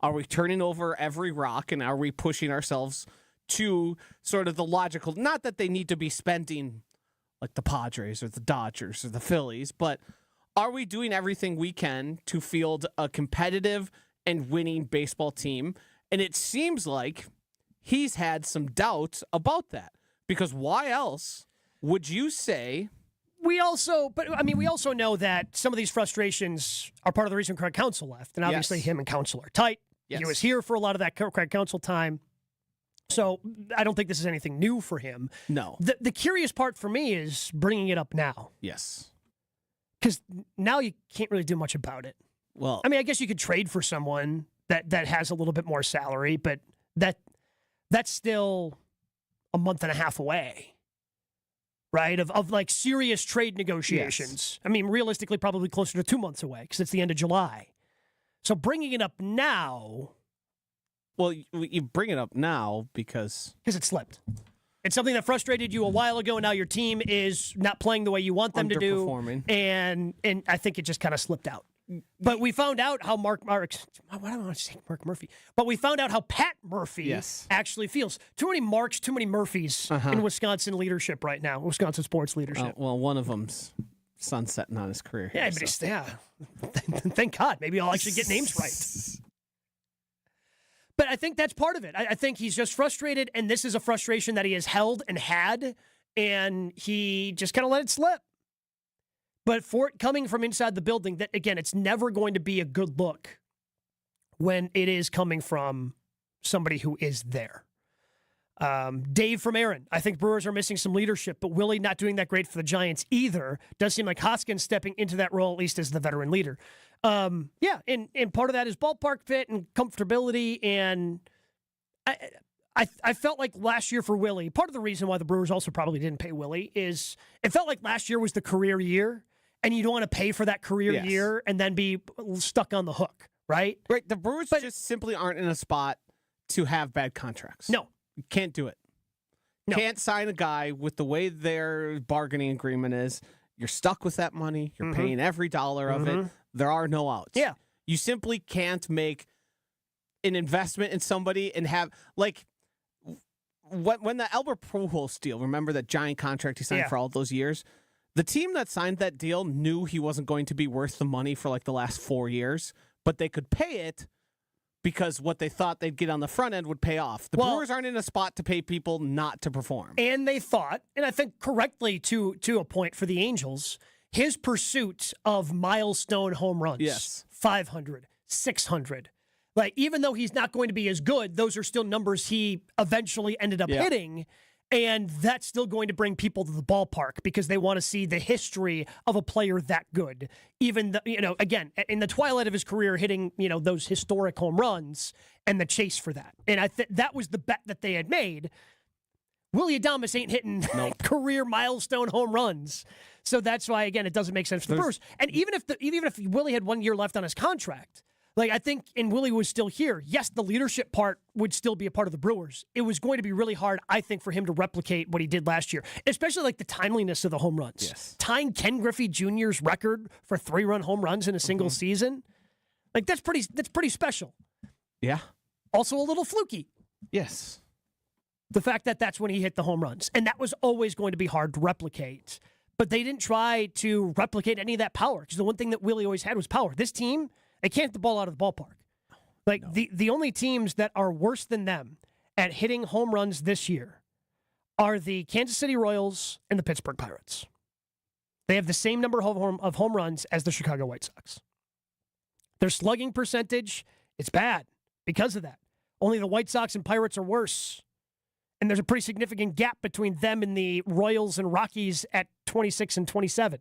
Are we turning over every rock, and are we pushing ourselves to sort of the logical, not that they need to be spending like the Padres or the Dodgers or the Phillies, but are we doing everything we can to field a competitive and winning baseball team? And it seems like he's had some doubts about that. Because why else would you say? We also know that some of these frustrations are part of the reason Craig Counsell left. And obviously him and Counsell are tight. Yes. He was here for a lot of that Craig Counsell time. So I don't think this is anything new for him. No. The curious part for me is bringing it up now. Yes. Because now you can't really do much about it. Well, I mean, I guess you could trade for someone that has a little bit more salary, but that's still a month and a half away, right? Of like serious trade negotiations. Yes. I mean, realistically, probably closer to 2 months away because it's the end of July. So bringing it up now. Well, you bring it up now because it slipped. It's something that frustrated you a while ago. Now your team is not playing the way you want them to do. And I think it just kind of slipped out. But we found out how why do I want to say Mark Murphy? But we found out how Pat Murphy actually feels. Too many Marks, too many Murphys in Wisconsin leadership right now, Wisconsin sports leadership. Well, one of them's sunsetting on his career. Yeah, but thank God. Maybe I'll actually get names right. But I think that's part of it. I think he's just frustrated, and this is a frustration that he has held and had, and he just kind of let it slip. But for it coming from inside the building, that again, it's never going to be a good look when it is coming from somebody who is there. Dave from Aaron, I think Brewers are missing some leadership, but Willie not doing that great for the Giants either. Does seem like Hoskins stepping into that role, at least as the veteran leader. And part of that is ballpark fit and comfortability. And I felt like last year for Willie, part of the reason why the Brewers also probably didn't pay Willie is it felt like last year was the career year, and you don't want to pay for that career year and then be stuck on the hook, right? Right. The Brewers just simply aren't in a spot to have bad contracts. No. You can't do it. No. Can't sign a guy with the way their bargaining agreement is. You're stuck with that money. You're paying every dollar of it. There are no outs. Yeah. You simply can't make an investment in somebody and have, like, when the Albert Pujols deal, remember that giant contract he signed for all those years? The team that signed that deal knew he wasn't going to be worth the money for like the last 4 years, but they could pay it because what they thought they'd get on the front end would pay off. The Brewers aren't in a spot to pay people not to perform. And they thought, and I think correctly to a point for the Angels, his pursuit of milestone home runs, 500, 600, like even though he's not going to be as good, those are still numbers he eventually ended up hitting. And that's still going to bring people to the ballpark because they want to see the history of a player that good. Even, again, in the twilight of his career, hitting, those historic home runs and the chase for that. And I think that was the bet that they had made. Willie Adames ain't hitting career milestone home runs. So that's why, again, it doesn't make sense for the Brewers. And even if Willie had 1 year left on his contract, Like, I think, and Willie was still here, yes, the leadership part would still be a part of the Brewers. It was going to be really hard, I think, for him to replicate what he did last year, especially like the timeliness of the home runs. Yes. Tying Ken Griffey Jr.'s record for 3-run home runs in a single season, like that's pretty special. Yeah. Also a little fluky. Yes. The fact that that's when he hit the home runs. And that was always going to be hard to replicate. But they didn't try to replicate any of that power, because the one thing that Willie always had was power. This team, they can't hit the ball out of the ballpark. Like, the only teams that are worse than them at hitting home runs this year are the Kansas City Royals and the Pittsburgh Pirates. They have the same number of home runs as the Chicago White Sox. Their slugging percentage, it's bad because of that. Only the White Sox and Pirates are worse. And there's a pretty significant gap between them and the Royals and Rockies at 26 and 27.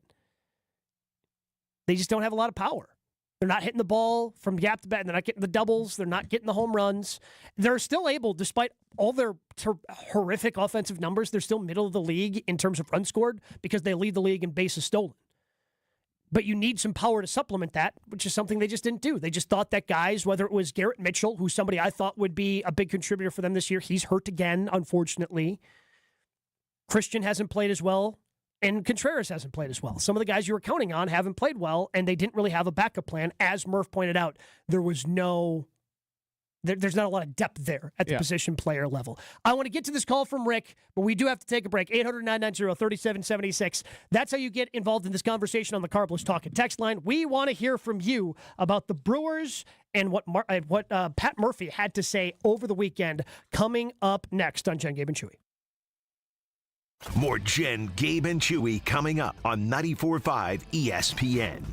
They just don't have a lot of power. They're not hitting the ball from gap to bat. They're not getting the doubles. They're not getting the home runs. They're still able, despite all their horrific offensive numbers, they're still middle of the league in terms of runs scored because they lead the league in bases stolen. But you need some power to supplement that, which is something they just didn't do. They just thought that guys, whether it was Garrett Mitchell, who's somebody I thought would be a big contributor for them this year, he's hurt again, unfortunately. Christian hasn't played as well, and Contreras hasn't played as well. Some of the guys you were counting on haven't played well, and they didn't really have a backup plan. As Murph pointed out, there's not a lot of depth there at the position player level. I want to get to this call from Rick, but we do have to take a break. 800-990-3776. That's how you get involved in this conversation on the Carbless Talk and Text line. We want to hear from you about the Brewers and what Pat Murphy had to say over the weekend, coming up next on Jen, Gabe, and Chewy. More Jen, Gabe, and Chewy coming up on 94.5 ESPN.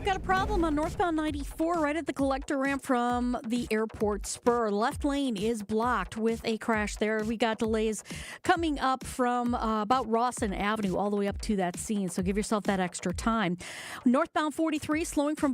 Got a problem on northbound 94 right at the collector ramp from the airport spur. Left lane is blocked with a crash there. We got delays coming up from about Rawson Avenue all the way up to that scene, so give yourself that extra time. Northbound 43 slowing from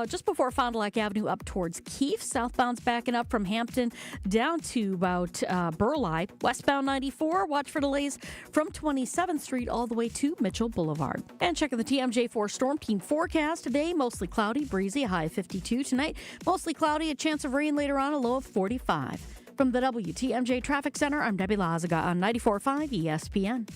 just before Fond du Lac Avenue up towards Keefe. Southbound's backing up from Hampton down to about Burleigh. Westbound 94, watch for delays from 27th Street all the way to Mitchell Boulevard. And checking the TMJ4 Storm Team forecast today, mostly cloudy, breezy, a high of 52 tonight. Mostly cloudy, a chance of rain later on, a low of 45. From the WTMJ Traffic Center, I'm Debbie Lazaga on 94.5 ESPN.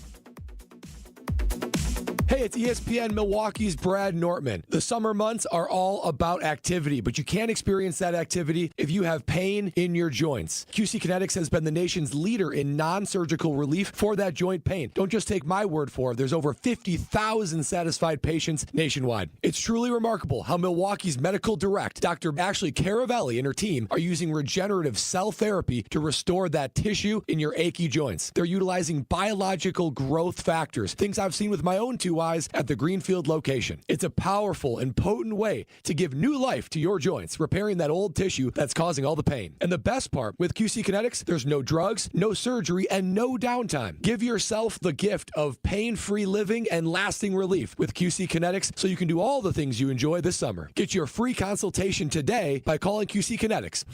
Hey, it's ESPN Milwaukee's Brad Nortman. The summer months are all about activity, but you can't experience that activity if you have pain in your joints. QC Kinetics has been the nation's leader in non-surgical relief for that joint pain. Don't just take my word for it. There's over 50,000 satisfied patients nationwide. It's truly remarkable how Milwaukee's medical direct, Dr. Ashley Caravelli and her team are using regenerative cell therapy to restore that tissue in your achy joints. They're utilizing biological growth factors, things I've seen with my own two eyes at the Greenfield location. It's a powerful and potent way to give new life to your joints, repairing that old tissue that's causing all the pain. And the best part, with QC Kinetics, there's no drugs, no surgery, and no downtime. Give yourself the gift of pain-free living and lasting relief with QC Kinetics so you can do all the things you enjoy this summer. Get your free consultation today by calling QC Kinetics,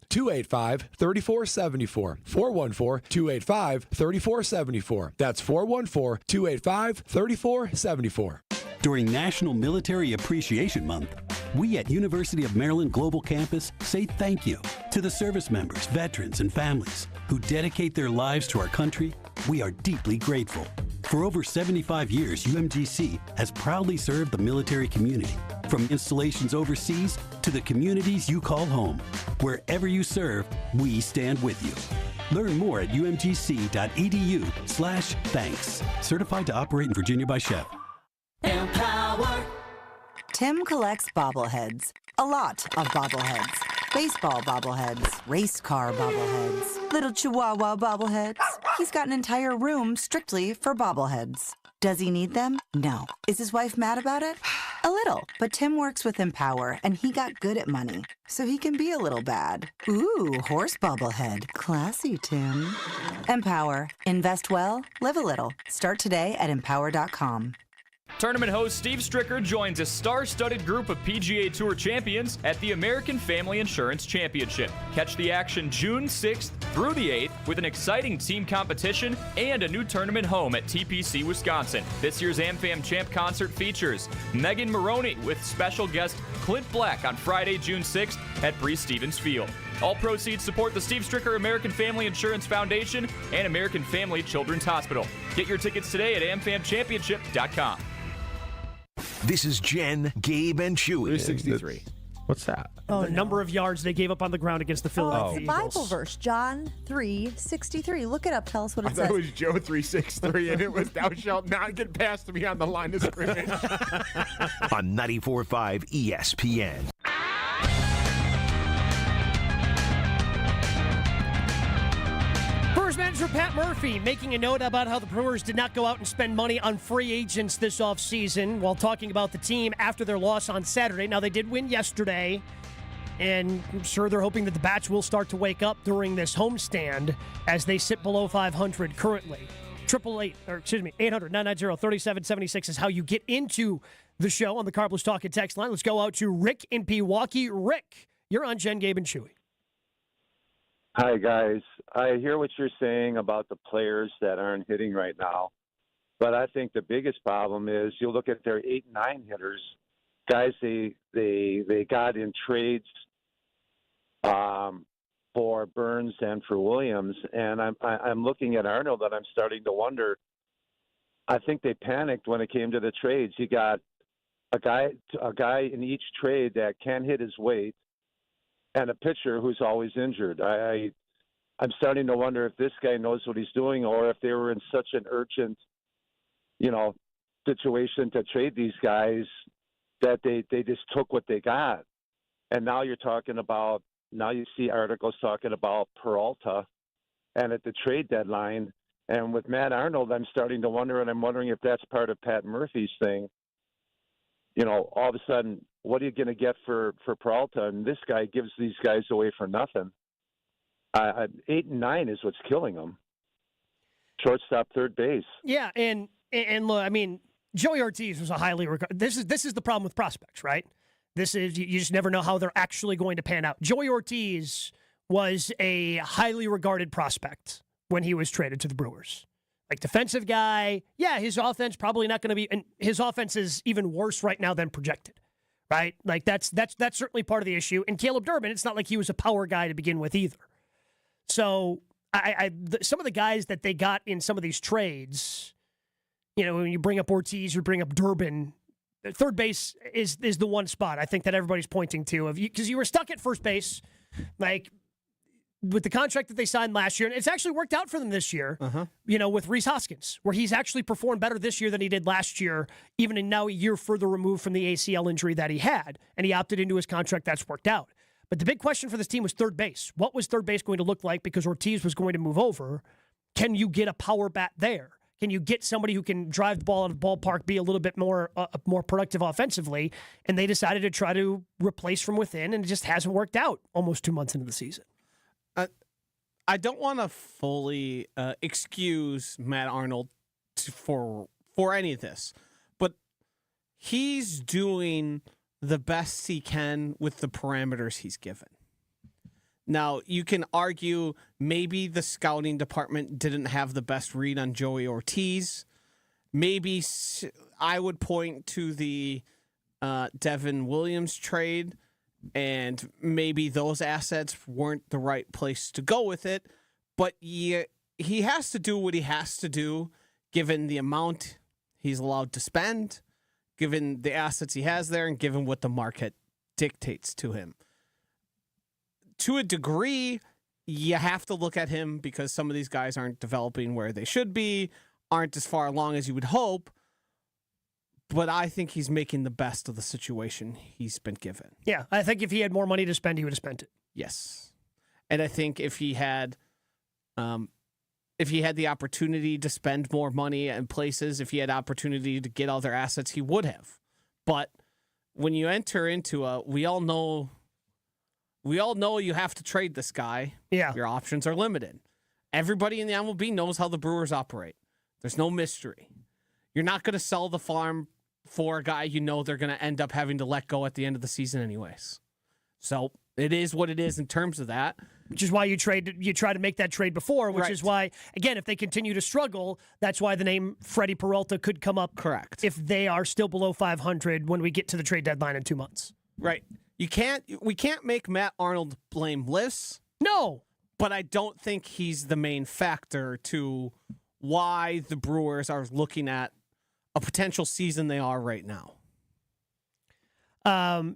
414-285-3474. 414-285-3474. That's 414-285-3474. During National Military Appreciation Month, we at University of Maryland Global Campus say thank you to the service members, veterans, and families who dedicate their lives to our country. We are deeply grateful. For over 75 years, UMGC has proudly served the military community, from installations overseas to the communities you call home. Wherever you serve, we stand with you. Learn more at umgc.edu/thanks. Certified to operate in Virginia by Chef. Empower. Tim collects bobbleheads. A lot of bobbleheads. Baseball bobbleheads. Race car bobbleheads. Little Chihuahua bobbleheads. He's got an entire room strictly for bobbleheads. Does he need them? No. Is his wife mad about it? A little. But Tim works with Empower, and he got good at money, so he can be a little bad. Ooh, horse bobblehead. Classy, Tim. Empower. Invest well, live a little. Start today at empower.com. Tournament host Steve Stricker joins a star-studded group of PGA Tour champions at the American Family Insurance Championship. Catch the action June 6th through the 8th with an exciting team competition and a new tournament home at TPC, Wisconsin. This year's AmFam Champ concert features Megan Maroney with special guest Clint Black on Friday, June 6th at Breese Stevens Field. All proceeds support the Steve Stricker American Family Insurance Foundation and American Family Children's Hospital. Get your tickets today at amfamchampionship.com. This is Jen, Gabe, and Chewy. 363. What's that? The number of yards they gave up on the ground against the Philadelphia It's a Eagles. Bible verse, John 3:63. Look it up. Tell us what it I says. thought it was Joe 363, and it was "Thou shalt not get past me on the line of scrimmage." On 94.5 ESPN. Brewers manager Pat Murphy making a note about how the Brewers did not go out and spend money on free agents this offseason while talking about the team after their loss on Saturday. Now, they did win yesterday, and I'm sure they're hoping that the Bats will start to wake up during this homestand as they sit below 500 currently. 800-990-3776 is how you get into the show on the Carplus Talk and Text line. Let's go out to Rick in Pewaukee. Rick, you're on Jen, Gabe, and Chewy. Hi, guys. I hear what you're saying about the players that aren't hitting right now, but I think the biggest problem is you look at their 8 and 9 hitters, guys they got in trades for Burns and for Williams, and I'm looking at Arnold and I'm starting to wonder. I think they panicked when it came to the trades. You got a guy in each trade that can hit his weight, and a pitcher who's always injured. I'm starting to wonder if this guy knows what he's doing, or if they were in such an urgent, situation to trade these guys that they just took what they got. And now you see articles talking about Peralta, and at the trade deadline, and with Matt Arnold, I'm starting to wonder, and I'm wondering if that's part of Pat Murphy's thing. All of a sudden, what are you going to get for Peralta? And this guy gives these guys away for nothing. 8 and 9 is what's killing them. Shortstop, third base. Yeah, and look, I mean, Joey Ortiz was a highly regarded. This is the problem with prospects, right? This is you just never know how they're actually going to pan out. Joey Ortiz was a highly regarded prospect when he was traded to the Brewers. Like, defensive guy, yeah, his offense probably not going to be, and his offense is even worse right now than projected, right? Like, that's certainly part of the issue. And Caleb Durbin, it's not like he was a power guy to begin with either. So, some of the guys that they got in some of these trades, when you bring up Ortiz, you bring up Durbin, third base is the one spot I think that everybody's pointing to, because you were stuck at first base, like, with the contract that they signed last year, and it's actually worked out for them this year, with Rhys Hoskins, where he's actually performed better this year than he did last year, even in now a year further removed from the ACL injury that he had, and he opted into his contract. That's worked out. But the big question for this team was third base. What was third base going to look like because Ortiz was going to move over? Can you get a power bat there? Can you get somebody who can drive the ball out of the ballpark, be a little bit more productive offensively? And they decided to try to replace from within, and it just hasn't worked out almost 2 months into the season. I don't want to fully excuse Matt Arnold for any of this, but he's doing the best he can with the parameters he's given. Now, you can argue maybe the scouting department didn't have the best read on Joey Ortiz. Maybe I would point to the Devin Williams trade, and maybe those assets weren't the right place to go with it. But he has to do what he has to do, given the amount he's allowed to spend, given the assets he has there, and given what the market dictates to him. To a degree, you have to look at him because some of these guys aren't developing where they should be, aren't as far along as you would hope. But I think he's making the best of the situation he's been given. Yeah, I think if he had more money to spend, he would have spent it. Yes. And I think if he had the opportunity to spend more money in places, if he had opportunity to get other assets, he would have. But when you enter into we all know you have to trade this guy. Yeah. Your options are limited. Everybody in the MLB knows how the Brewers operate. There's no mystery. You're not going to sell the farm for a guy you know they're going to end up having to let go at the end of the season anyways. So it is what it is in terms of that. Which is why you try to make that trade before, which is why, again, if they continue to struggle, that's why the name Freddie Peralta could come up. Correct. If they are still below 500 when we get to the trade deadline in 2 months. Right. We can't make Matt Arnold blameless. No. But I don't think he's the main factor to why the Brewers are looking at a potential season they are right now.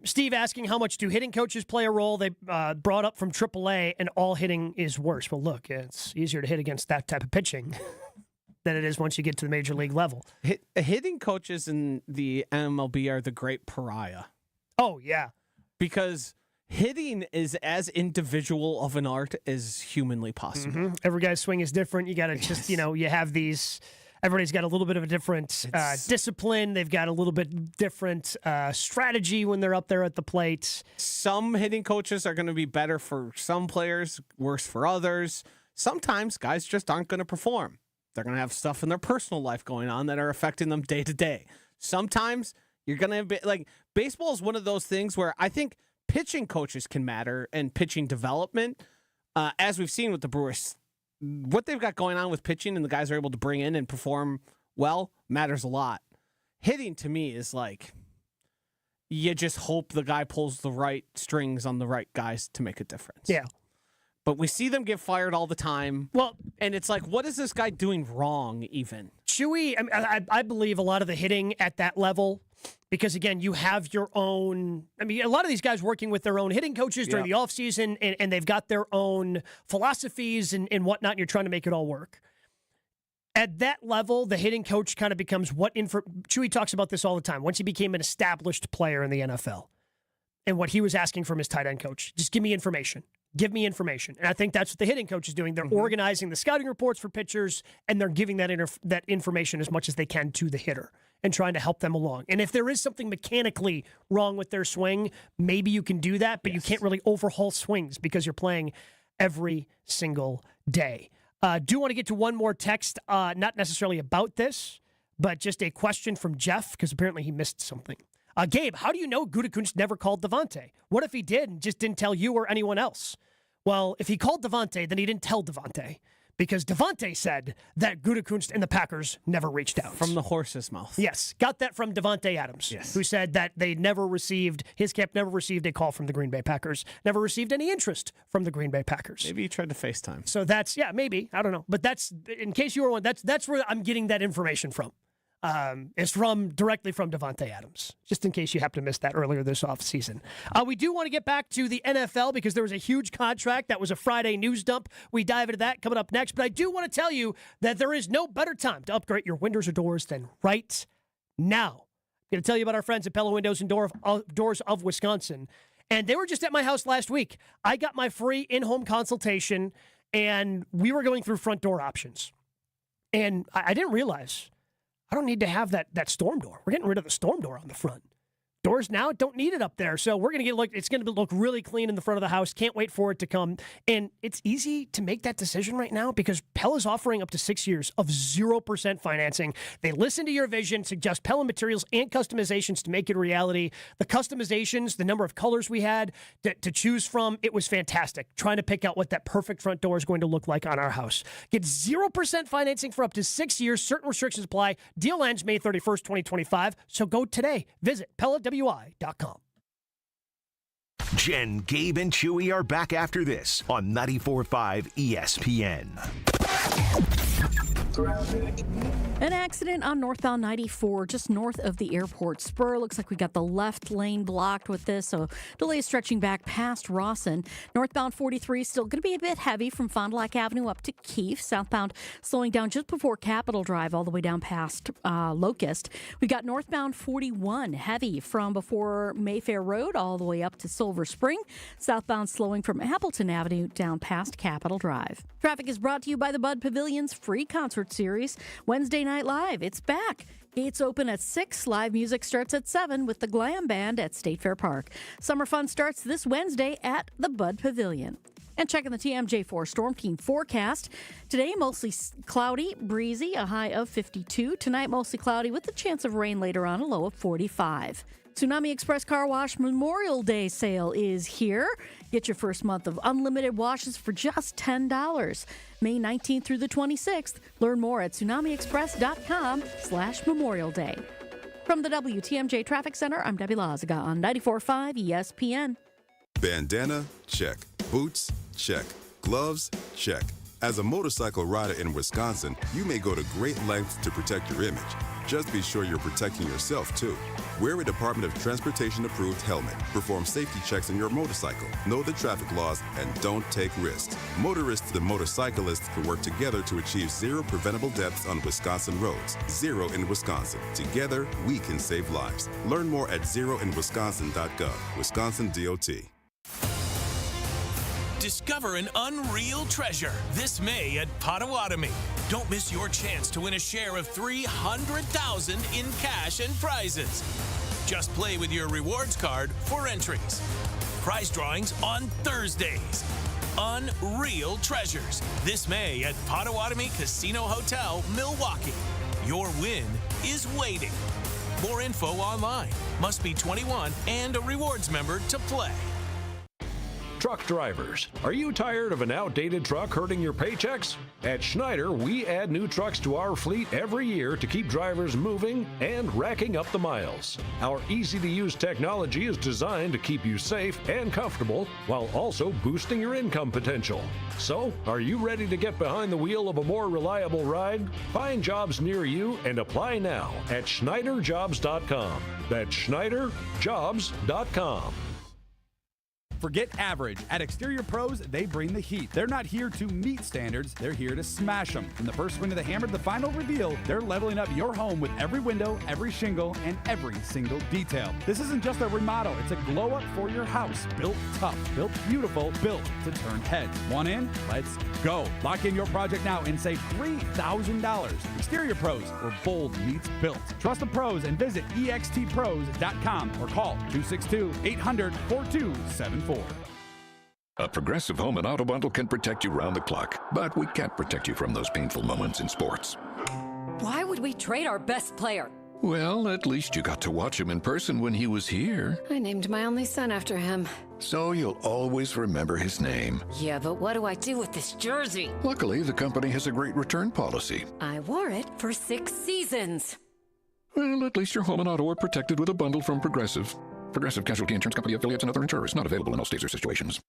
Steve asking how much do hitting coaches play a role? They brought up from AAA, and all hitting is worse. Well, look, it's easier to hit against that type of pitching than it is once you get to the major league level. Hitting coaches in the MLB are the great pariah. Oh, yeah. Because hitting is as individual of an art as humanly possible. Mm-hmm. Every guy's swing is different. You got to just, you have these... Everybody's got a little bit of a different discipline. They've got a little bit different strategy when they're up there at the plate. Some hitting coaches are going to be better for some players, worse for others. Sometimes guys just aren't going to perform. They're going to have stuff in their personal life going on that are affecting them day to day. Sometimes you're going to be like, baseball is one of those things where I think pitching coaches can matter and pitching development, as we've seen with the Brewers. What they've got going on with pitching and the guys are able to bring in and perform well matters a lot. Hitting to me is like, you just hope the guy pulls the right strings on the right guys to make a difference. Yeah. But we see them get fired all the time. Well, and it's like, what is this guy doing wrong even? Chewy, I believe a lot of the hitting at that level, because, again, you have your own... I mean, a lot of these guys working with their own hitting coaches during the offseason, and they've got their own philosophies and whatnot, and you're trying to make it all work. At that level, the hitting coach kind of becomes Chewy talks about this all the time. Once he became an established player in the NFL, and what he was asking from his tight end coach, just give me information. Give me information. And I think that's what the hitting coach is doing. They're organizing the scouting reports for pitchers, and they're giving that information as much as they can to the hitter and trying to help them along. And if there is something mechanically wrong with their swing, maybe you can do that, but you can't really overhaul swings because you're playing every single day. Do want to get to one more text, not necessarily about this, but just a question from Jeff, because apparently he missed something. Gabe, how do you know Gutekunst never called Devontae? What if he did and just didn't tell you or anyone else? Well, if he called Devontae, then he didn't tell Devontae, because Devontae said that Gutekunst and the Packers never reached out. From the horse's mouth. Yes, got that from Devontae Adams, who said that his camp never received a call from the Green Bay Packers, never received any interest from the Green Bay Packers. Maybe he tried to FaceTime. So maybe, I don't know. But that's, in case you were one, that's where I'm getting that information from. Is directly from Devontae Adams, just in case you happen to miss that earlier this offseason. We do want to get back to the NFL because there was a huge contract that was a Friday news dump. We dive into that coming up next, but I do want to tell you that there is no better time to upgrade your windows or doors than right now. I'm going to tell you about our friends at Pella Windows and Doors of Wisconsin, and they were just at my house last week. I got my free in-home consultation, and we were going through front door options, and I didn't realize I don't need to have that storm door. We're getting rid of the storm door on the front. Doors now don't need it up there. So we're going to it's going to look really clean in the front of the house. Can't wait for it to come. And it's easy to make that decision right now because Pella's offering up to 6 years of 0% financing. They listen to your vision, suggest Pella materials and customizations to make it a reality. The customizations, the number of colors we had to choose from, it was fantastic. Trying to pick out what that perfect front door is going to look like on our house. Get 0% financing for up to 6 years. Certain restrictions apply. Deal ends May 31st, 2025. So go today. Visit PellaWI.com. Jen, Gabe, and Chewy are back after this on 94.5 ESPN. An accident on northbound 94, just north of the airport spur. Looks like we got the left lane blocked with this, so delays stretching back past Rawson. Northbound 43 still going to be a bit heavy from Fond du Lac Avenue up to Keefe. Southbound slowing down just before Capitol Drive all the way down past Locust. We got northbound 41 heavy from before Mayfair Road all the way up to Silver Spring. Southbound slowing from Appleton Avenue down past Capitol Drive. Traffic is brought to you by the Bud Pavilion's free concert series, Wednesday Night Live. It's back. Gates open at 6. Live music starts at 7 with the Glam Band at State Fair Park. Summer fun starts this Wednesday at the Bud Pavilion. And checking the TMJ4 Storm Team forecast. Today, mostly cloudy, breezy, a high of 52. Tonight, mostly cloudy with the chance of rain later on, a low of 45. Tsunami Express Car Wash Memorial Day sale is here. Get your first month of unlimited washes for just $10. May 19th through the 26th. Learn more at tsunamiexpress.com/Memorial Day. From the WTMJ Traffic Center, I'm Debbie Lazaga on 94.5 ESPN. Bandana? Check. Boots? Check. Gloves? Check. As a motorcycle rider in Wisconsin, you may go to great lengths to protect your image. Just be sure you're protecting yourself, too. Wear a Department of Transportation-approved helmet. Perform safety checks on your motorcycle. Know the traffic laws and don't take risks. Motorists and motorcyclists can work together to achieve zero preventable deaths on Wisconsin roads. Zero in Wisconsin. Together, we can save lives. Learn more at zeroinwisconsin.gov. Wisconsin DOT. Discover an unreal treasure this May at Potawatomi. Don't miss your chance to win a share of $300,000 in cash and prizes. Just play with your rewards card for entries. Prize drawings on Thursdays. Unreal treasures this May at Potawatomi Casino Hotel, Milwaukee. Your win is waiting. More info online. Must be 21 and a rewards member to play. Truck drivers, are you tired of an outdated truck hurting your paychecks? At Schneider, we add new trucks to our fleet every year to keep drivers moving and racking up the miles. Our easy-to-use technology is designed to keep you safe and comfortable while also boosting your income potential. So, are you ready to get behind the wheel of a more reliable ride? Find jobs near you and apply now at SchneiderJobs.com. That's SchneiderJobs.com. Forget average. At Exterior Pros, they bring the heat. They're not here to meet standards, they're here to smash them. From the first swing of the hammer to the final reveal, they're leveling up your home with every window, every shingle, and every single detail. This isn't just a remodel, it's a glow up for your house. Built tough, built beautiful, built to turn heads. Want in? Let's go. Lock in your project now and save $3,000. Exterior Pros, where bold meets built. Trust the pros and visit extpros.com or call 262-800-4274. A Progressive Home and Auto Bundle can protect you round the clock, but we can't protect you from those painful moments in sports. Why would we trade our best player? Well, at least you got to watch him in person when he was here. I named my only son after him. So you'll always remember his name. Yeah, but what do I do with this jersey? Luckily, the company has a great return policy. I wore it for 6 seasons. Well, at least your home and auto are protected with a bundle from Progressive. Progressive Casualty Insurance Company affiliates and other insurers. Not available in all states or situations.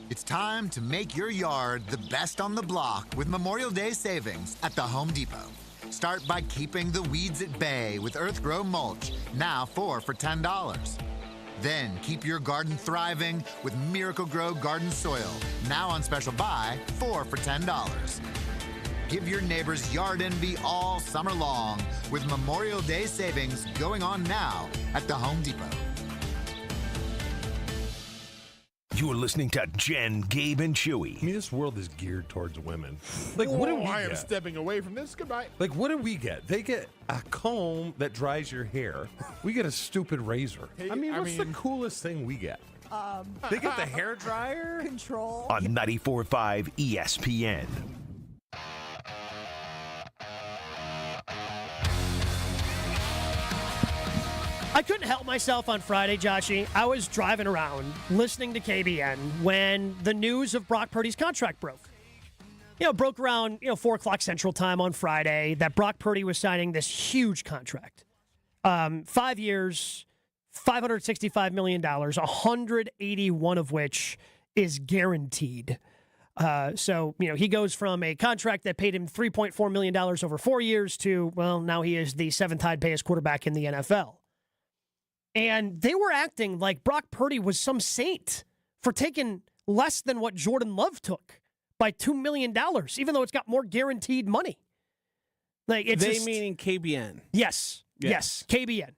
It's time to make your yard the best on the block with Memorial Day savings at the Home Depot. Start by keeping the weeds at bay with Earthgrow Mulch, now 4 for $10. Then keep your garden thriving with Miracle Grow Garden Soil, now on special buy, 4 for $10. Give your neighbors yard envy all summer long with Memorial Day savings going on now at the Home Depot. You're listening to Jen, Gabe, and Chewy. I mean, this world is geared towards women. Like, what do we I get? am stepping away from this. Goodbye. Like, what do we get? They get a comb that dries your hair. We get a stupid razor. Hey, I mean, I what's mean- the coolest thing we get? They get the hair dryer? Control. On 94.5 ESPN. I couldn't help myself on Friday, Joshy. I was driving around listening to KBN when the news of Brock Purdy's contract broke. Broke around 4 o'clock Central Time on Friday that Brock Purdy was signing this huge contract. 5 years, $565 million, 181 of which is guaranteed. So he goes from a contract that paid him $3.4 million over 4 years to, well, now he is the 7th highest quarterback in the NFL. And they were acting like Brock Purdy was some saint for taking less than what Jordan Love took by $2 million, even though it's got more guaranteed money. Like Meaning KBN. Yes. Yes. KBN.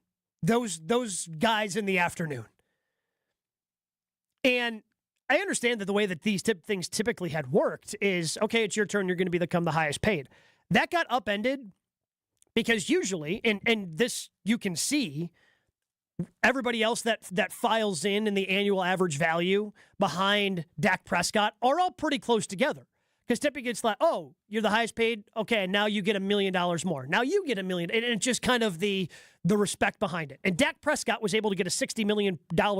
Those guys in the afternoon. And I understand that the way that these things typically had worked is, okay, it's your turn, you're going to become the highest paid. That got upended because usually, and this you can see, everybody else that files in the annual average value behind Dak Prescott are all pretty close together. Because typically it's like, oh, you're the highest paid? Okay, now you get $1 million more. Now you get $1 million. And it's just kind of the respect behind it. And Dak Prescott was able to get a $60 million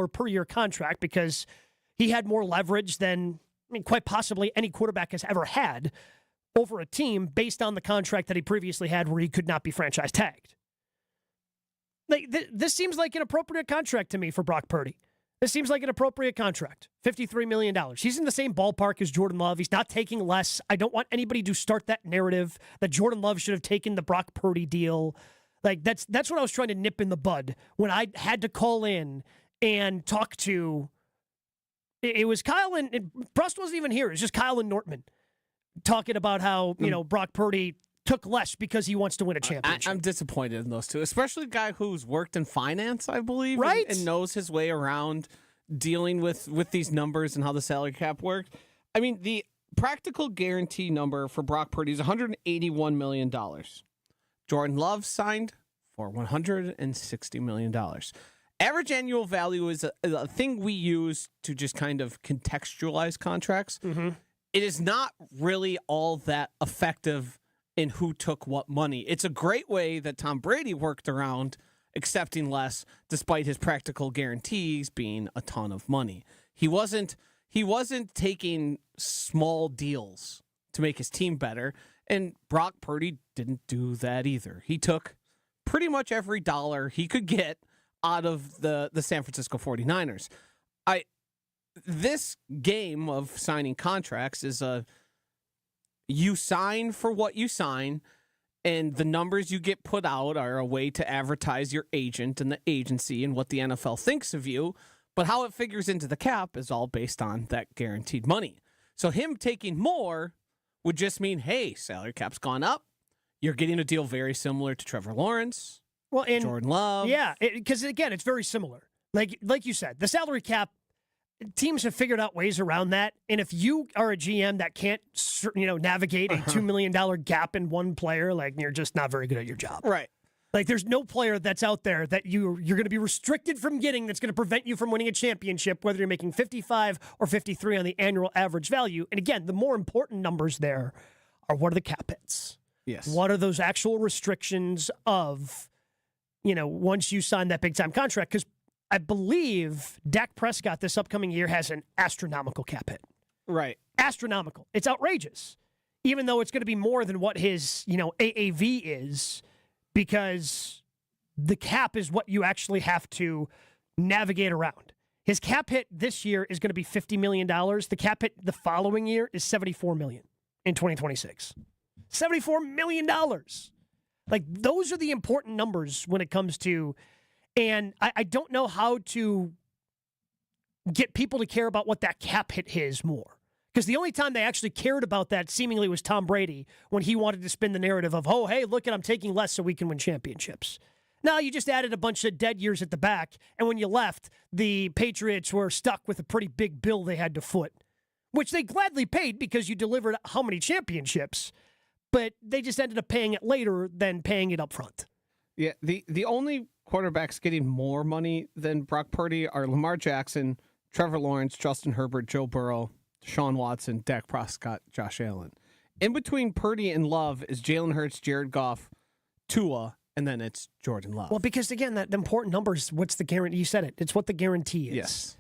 per year contract because he had more leverage than, quite possibly any quarterback has ever had over a team based on the contract that he previously had where he could not be franchise tagged. This seems like an appropriate contract to me for Brock Purdy. This seems like an appropriate contract. $53 million. He's in the same ballpark as Jordan Love. He's not taking less. I don't want anybody to start that narrative that Jordan Love should have taken the Brock Purdy deal. That's what I was trying to nip in the bud when I had to call in and talk to. It was Kyle and Brust wasn't even here. It was just Kyle and Nortman talking about how, Brock Purdy took less because he wants to win a championship. I'm disappointed in those two, especially a guy who's worked in finance, I believe, right? And knows his way around dealing with these numbers and how the salary cap works. I mean, the practical guarantee number for Brock Purdy is $181 million. Jordan Love signed for $160 million. Average annual value is a thing we use to just kind of contextualize contracts. Mm-hmm. It is not really all that effective in who took what money. It's a great way that Tom Brady worked around accepting less despite his practical guarantees being a ton of money. He wasn't taking small deals to make his team better, and Brock Purdy didn't do that either. He took pretty much every dollar he could get out of the San Francisco 49ers. This game of signing contracts is you sign for what you sign, and the numbers you get put out are a way to advertise your agent and the agency and what the NFL thinks of you, but how it figures into the cap is all based on that guaranteed money. So him taking more would just mean, hey, salary cap's gone up. You're getting a deal very similar to Trevor Lawrence, and Jordan Love. Yeah, because, again, it's very similar. Like you said, the salary cap, teams have figured out ways around that. And if you are a GM that can't, navigate a $2 million gap in one player, you're just not very good at your job. Right. There's no player that's out there that you're going to be restricted from getting that's going to prevent you from winning a championship, whether you're making 55 or 53 on the annual average value. And again, the more important numbers there are what are the cap hits? Yes. What are those actual restrictions of, once you sign that big time contract? Because I believe Dak Prescott this upcoming year has an astronomical cap hit. Right. Astronomical. It's outrageous. Even though it's going to be more than what his, AAV is, because the cap is what you actually have to navigate around. His cap hit this year is going to be $50 million. The cap hit the following year is $74 million in 2026. $74 million. Those are the important numbers when it comes to, and I don't know how to get people to care about what that cap hit is more. Because the only time they actually cared about that seemingly was Tom Brady when he wanted to spin the narrative of, oh, hey, look, I'm taking less so we can win championships. Now you just added a bunch of dead years at the back, and when you left, the Patriots were stuck with a pretty big bill they had to foot, which they gladly paid because you delivered how many championships, but they just ended up paying it later than paying it up front. Yeah, the only quarterbacks getting more money than Brock Purdy are Lamar Jackson, Trevor Lawrence, Justin Herbert, Joe Burrow, Deshaun Watson, Dak Prescott, Josh Allen. In between Purdy and Love is Jalen Hurts, Jared Goff, Tua, and then it's Jordan Love. Well, because, again, the important number is what's the guarantee. You said it. It's what the guarantee is. Yes.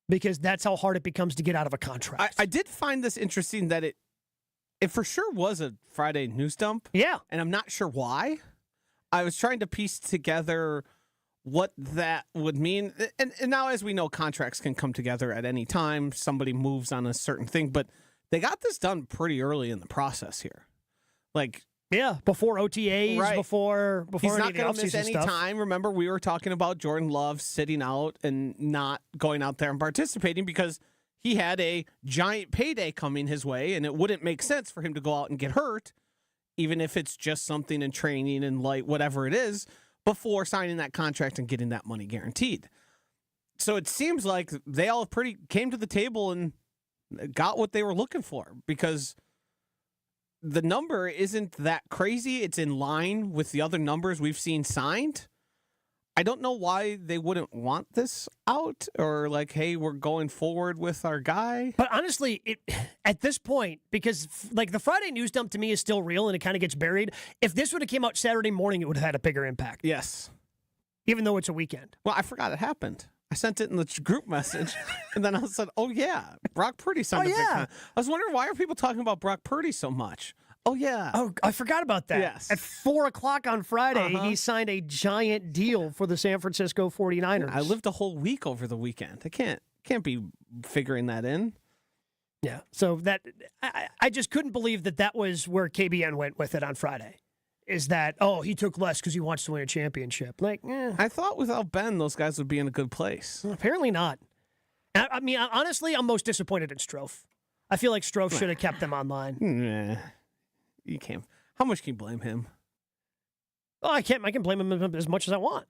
Because that's how hard it becomes to get out of a contract. I did find this interesting that it for sure was a Friday news dump. Yeah. And I'm not sure why. I was trying to piece together what that would mean. And now, as we know, contracts can come together at any time. Somebody moves on a certain thing, but they got this done pretty early in the process here. Before OTAs, right. before He's not going to miss any time. Remember, we were talking about Jordan Love sitting out and not going out there and participating because he had a giant payday coming his way, and it wouldn't make sense for him to go out and get hurt, even if it's just something in training and whatever it is, before signing that contract and getting that money guaranteed. So it seems like they all came to the table and got what they were looking for, because the number isn't that crazy. It's in line with the other numbers we've seen signed. I don't know why they wouldn't want this out, or like, hey, we're going forward with our guy. But honestly, at this point, because like the Friday news dump to me is still real and it kind of gets buried. If this would have came out Saturday morning, it would have had a bigger impact. Yes. Even though it's a weekend. Well, I forgot it happened. I sent it in the group message, and then I said, oh, yeah, Brock Purdy signed a big contract. I was wondering, why are people talking about Brock Purdy so much? Oh, yeah. Oh, I forgot about that. Yes. At 4 o'clock on Friday, he signed a giant deal for the San Francisco 49ers. I lived a whole week over the weekend. I can't be figuring that in. Yeah. So that I just couldn't believe that was where KBN went with it on Friday. Is that, he took less because he wants to win a championship. Like, I thought without Ben, those guys would be in a good place. Well, apparently not. I mean, honestly, I'm most disappointed in Strofe. I feel like Strofe should have kept them online. Nah. You can't. How much can you blame him? Oh, I can't. I can blame him as much as I want.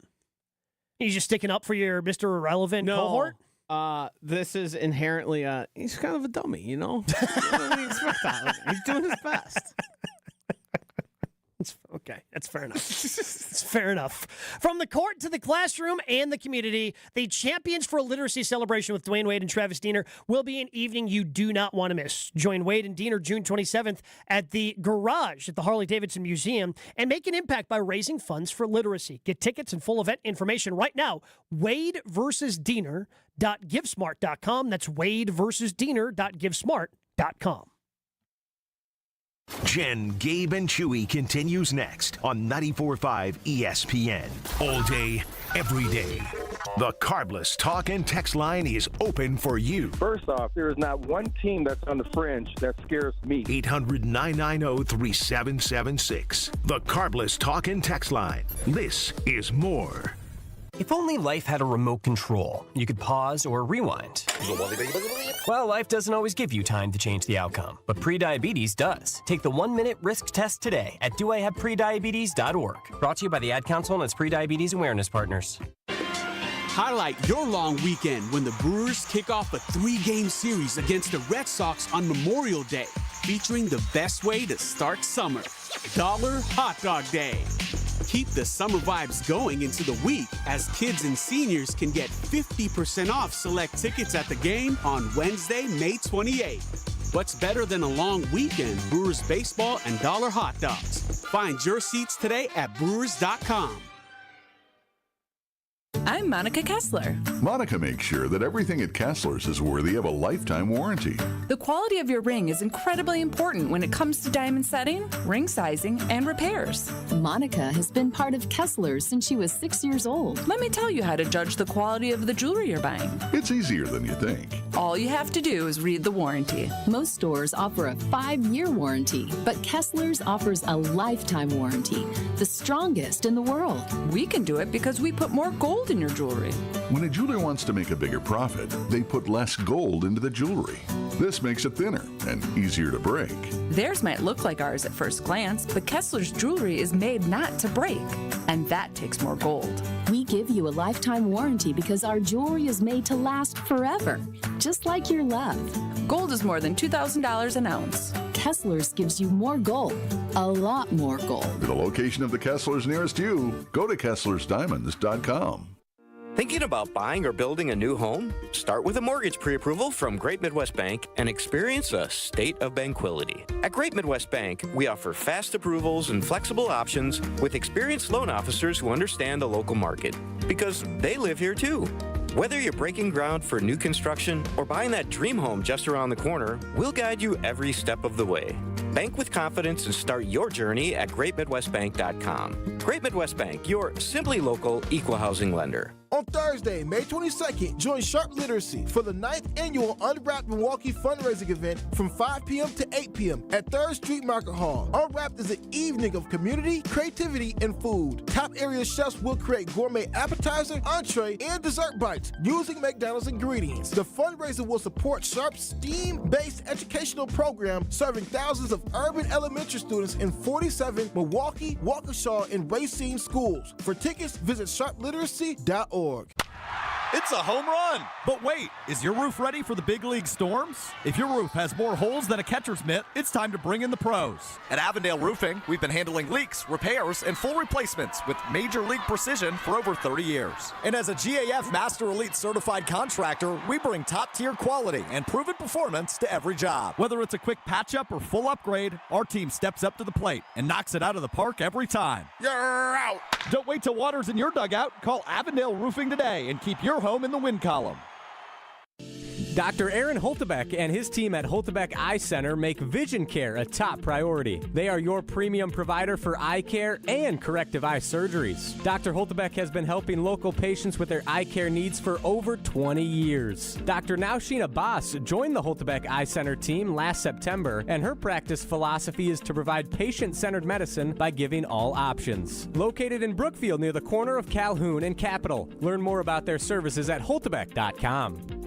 He's just sticking up for your Mr. Irrelevant cohort? This is inherently, he's kind of a dummy, you know? He's doing his best. Okay, that's fair enough. It's fair enough. From the court to the classroom and the community, the Champions for Literacy celebration with Dwayne Wade and Travis Diener will be an evening you do not want to miss. Join Wade and Diener June 27th at the Garage at the Harley-Davidson Museum and make an impact by raising funds for literacy. Get tickets and full event information right now. WadeVersusDiener.givesmart.com. That's WadeVersusDiener.givesmart.com. Jen, Gabe, and Chewy continues next on 94.5 ESPN. All day, every day. The Carbless talk and text line is open for you. First off, there is not one team that's on the fringe that scares me. 800-990-3776. The Carbless talk and text line. This is more. If only life had a remote control, you could pause or rewind. Well, life doesn't always give you time to change the outcome, but prediabetes does. Take the 1-minute risk test today at doihaveprediabetes.org. Brought to you by the Ad Council and its prediabetes awareness partners. Highlight your long weekend when the Brewers kick off a 3-game series against the Red Sox on Memorial Day, featuring the best way to start summer, Dollar Hot Dog Day. Keep the summer vibes going into the week as kids and seniors can get 50% off select tickets at the game on Wednesday, May 28th. What's better than a long weekend? Brewers baseball and dollar hot dogs. Find your seats today at brewers.com. I'm Monica Kessler. Monica makes sure that everything at Kessler's is worthy of a lifetime warranty. The quality of your ring is incredibly important when it comes to diamond setting, ring sizing, and repairs. Monica has been part of Kessler's since she was 6 years old. Let me tell you how to judge the quality of the jewelry you're buying. It's easier than you think. All you have to do is read the warranty. Most stores offer a 5-year warranty, but Kessler's offers a lifetime warranty, the strongest in the world. We can do it because we put more gold in your jewelry. When a jeweler wants to make a bigger profit, they put less gold into the jewelry. This makes it thinner and easier to break. Theirs might look like ours at first glance, but Kessler's jewelry is made not to break, and that takes more gold. We give you a lifetime warranty because our jewelry is made to last forever, just like your love. Gold is more than $2,000 an ounce. Kessler's gives you more gold, a lot more gold. For the location of the Kessler's nearest you, go to KesslersDiamonds.com. Thinking about buying or building a new home? Start with a mortgage pre-approval from Great Midwest Bank and experience a state of tranquility. At Great Midwest Bank, we offer fast approvals and flexible options with experienced loan officers who understand the local market because they live here too. Whether you're breaking ground for new construction or buying that dream home just around the corner, we'll guide you every step of the way. Bank with confidence and start your journey at GreatMidwestBank.com. Great Midwest Bank, your simply local equal housing lender. On Thursday, May 22nd, join Sharp Literacy for the 9th annual Unwrapped Milwaukee fundraising event from 5 p.m. to 8 p.m. at 3rd Street Market Hall. Unwrapped is an evening of community, creativity, and food. Top area chefs will create gourmet appetizer, entree, and dessert bites using McDonald's ingredients. The fundraiser will support Sharp's STEAM-based educational program serving thousands of urban elementary students in 47 Milwaukee, Waukesha, and Racine schools. For tickets, visit sharpliteracy.org. It's a home run! But wait, is your roof ready for the big league storms? If your roof has more holes than a catcher's mitt, it's time to bring in the pros. At Avondale Roofing, we've been handling leaks, repairs, and full replacements with major league precision for over 30 years. And as a GAF Master Elite certified contractor, we bring top-tier quality and proven performance to every job. Whether it's a quick patch-up or full upgrade, our team steps up to the plate and knocks it out of the park every time. You're out! Don't wait till water's in your dugout. Call Avondale Roofing today and keep your home in the win column. Dr. Aaron Holtebeck and his team at Holtebeck Eye Center make vision care a top priority. They are your premium provider for eye care and corrective eye surgeries. Dr. Holtebeck has been helping local patients with their eye care needs for over 20 years. Dr. Nausheen Abbas joined the Holtebeck Eye Center team last September, and her practice philosophy is to provide patient-centered medicine by giving all options. Located in Brookfield near the corner of Calhoun and Capitol. Learn more about their services at holtebeck.com.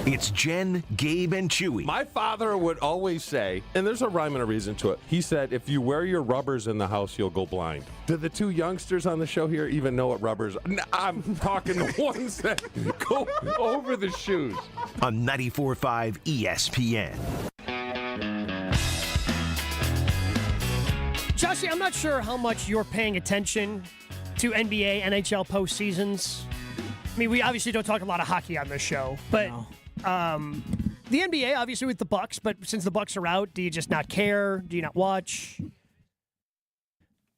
It's Jen, Gabe, and Chewy. My father would always say, and there's a rhyme and a reason to it. He said, if you wear your rubbers in the house, you'll go blind. Do the two youngsters on the show here even know what rubbers are? I'm talking the ones that go over the shoes. On 94.5 ESPN. Joshy, I'm not sure how much you're paying attention to NBA, NHL postseasons. I mean, we obviously don't talk a lot of hockey on this show, but the NBA, obviously with the Bucks, but since the Bucks are out, do you just not care? Do you not watch?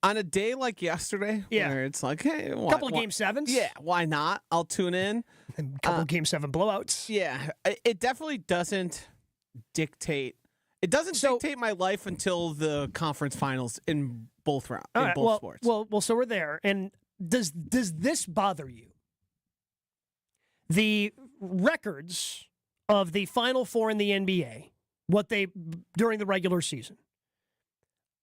On a day like yesterday, where it's like, hey, a couple of Game 7s? Yeah, why not? I'll tune in. A couple of Game 7 blowouts. Yeah, it definitely doesn't dictate. It doesn't dictate my life until the conference finals in both rounds, sports. Well, so we're there. And does this bother you? The records of the Final Four in the NBA, during the regular season.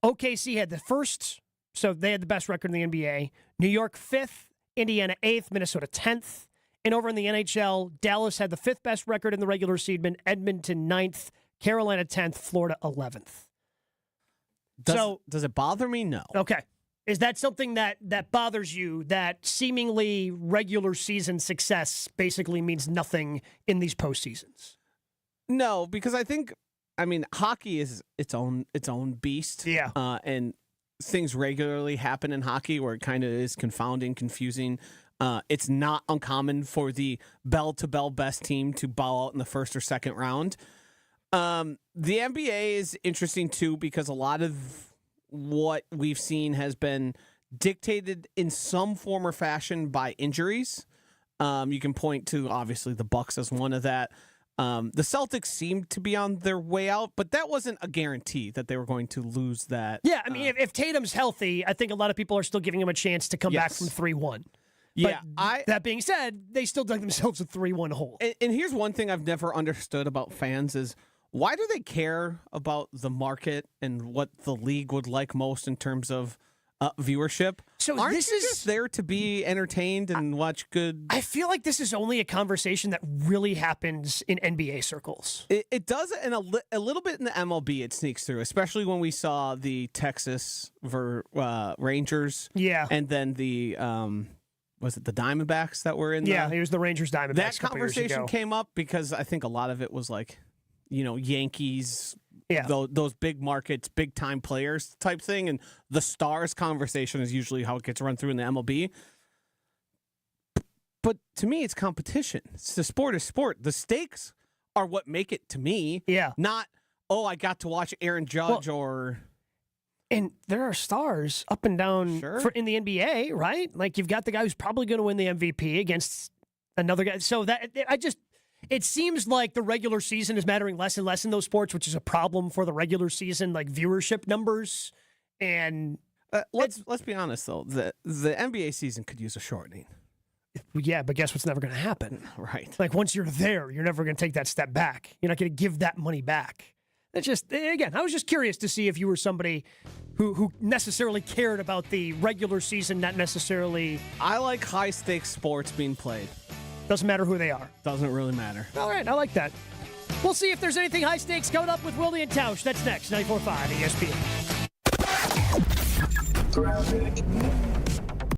OKC had the first, so they had the best record in the NBA. New York 5th, Indiana 8th, Minnesota 10th. And over in the NHL, Dallas had the 5th best record in the regular season, Edmonton 9th, Carolina 10th, Florida 11th. Does it bother me? No. Okay. Is that something that bothers you, that seemingly regular season success basically means nothing in these postseasons? No, because I mean, hockey is its own beast. Yeah. And things regularly happen in hockey where it kind of is confounding, confusing. It's not uncommon for the bell-to-bell best team to bow out in the first or second round. The NBA is interesting, too, because a lot of what we've seen has been dictated in some form or fashion by injuries. You can point to, obviously, the Bucks as one of that. The Celtics seemed to be on their way out, but that wasn't a guarantee that they were going to lose that. Yeah, I mean, if Tatum's healthy, I think a lot of people are still giving him a chance to come back from 3-1. Yeah, that being said, they still dug themselves a 3-1 hole. And here's one thing I've never understood about fans is, why do they care about the market and what the league would like most in terms of viewership? So aren't this you is just there to be entertained and watch good? I feel like this is only a conversation that really happens in NBA circles. It does, and a little bit in the MLB. It sneaks through, especially when we saw the Texas Rangers. Yeah, and then the was it the Diamondbacks that were in? Yeah, it was the Rangers Diamondbacks. That conversation came up because I think a lot of it was like, Yankees, those big markets, big time players type thing. And the Stars conversation is usually how it gets run through in the MLB. But to me, it's competition. It's the sport is sport. The stakes are what make it to me. Yeah. Not, I got to watch Aaron Judge And there are stars up and down in the NBA, right? Like you've got the guy who's probably going to win the MVP against another guy. So it seems like the regular season is mattering less and less in those sports, which is a problem for the regular season, like viewership numbers. And let's be honest, though, the NBA season could use a shortening. Yeah, but guess what's never going to happen? Right. Like once you're there, you're never going to take that step back. You're not going to give that money back. It's just, again, I was just curious to see if you were somebody who necessarily cared about the regular season, not necessarily. I like high stakes sports being played. Doesn't matter who they are. Doesn't really matter. All right, I like that. We'll see if there's anything high stakes coming up with Willie and Tausch. That's next, 94.5 ESPN.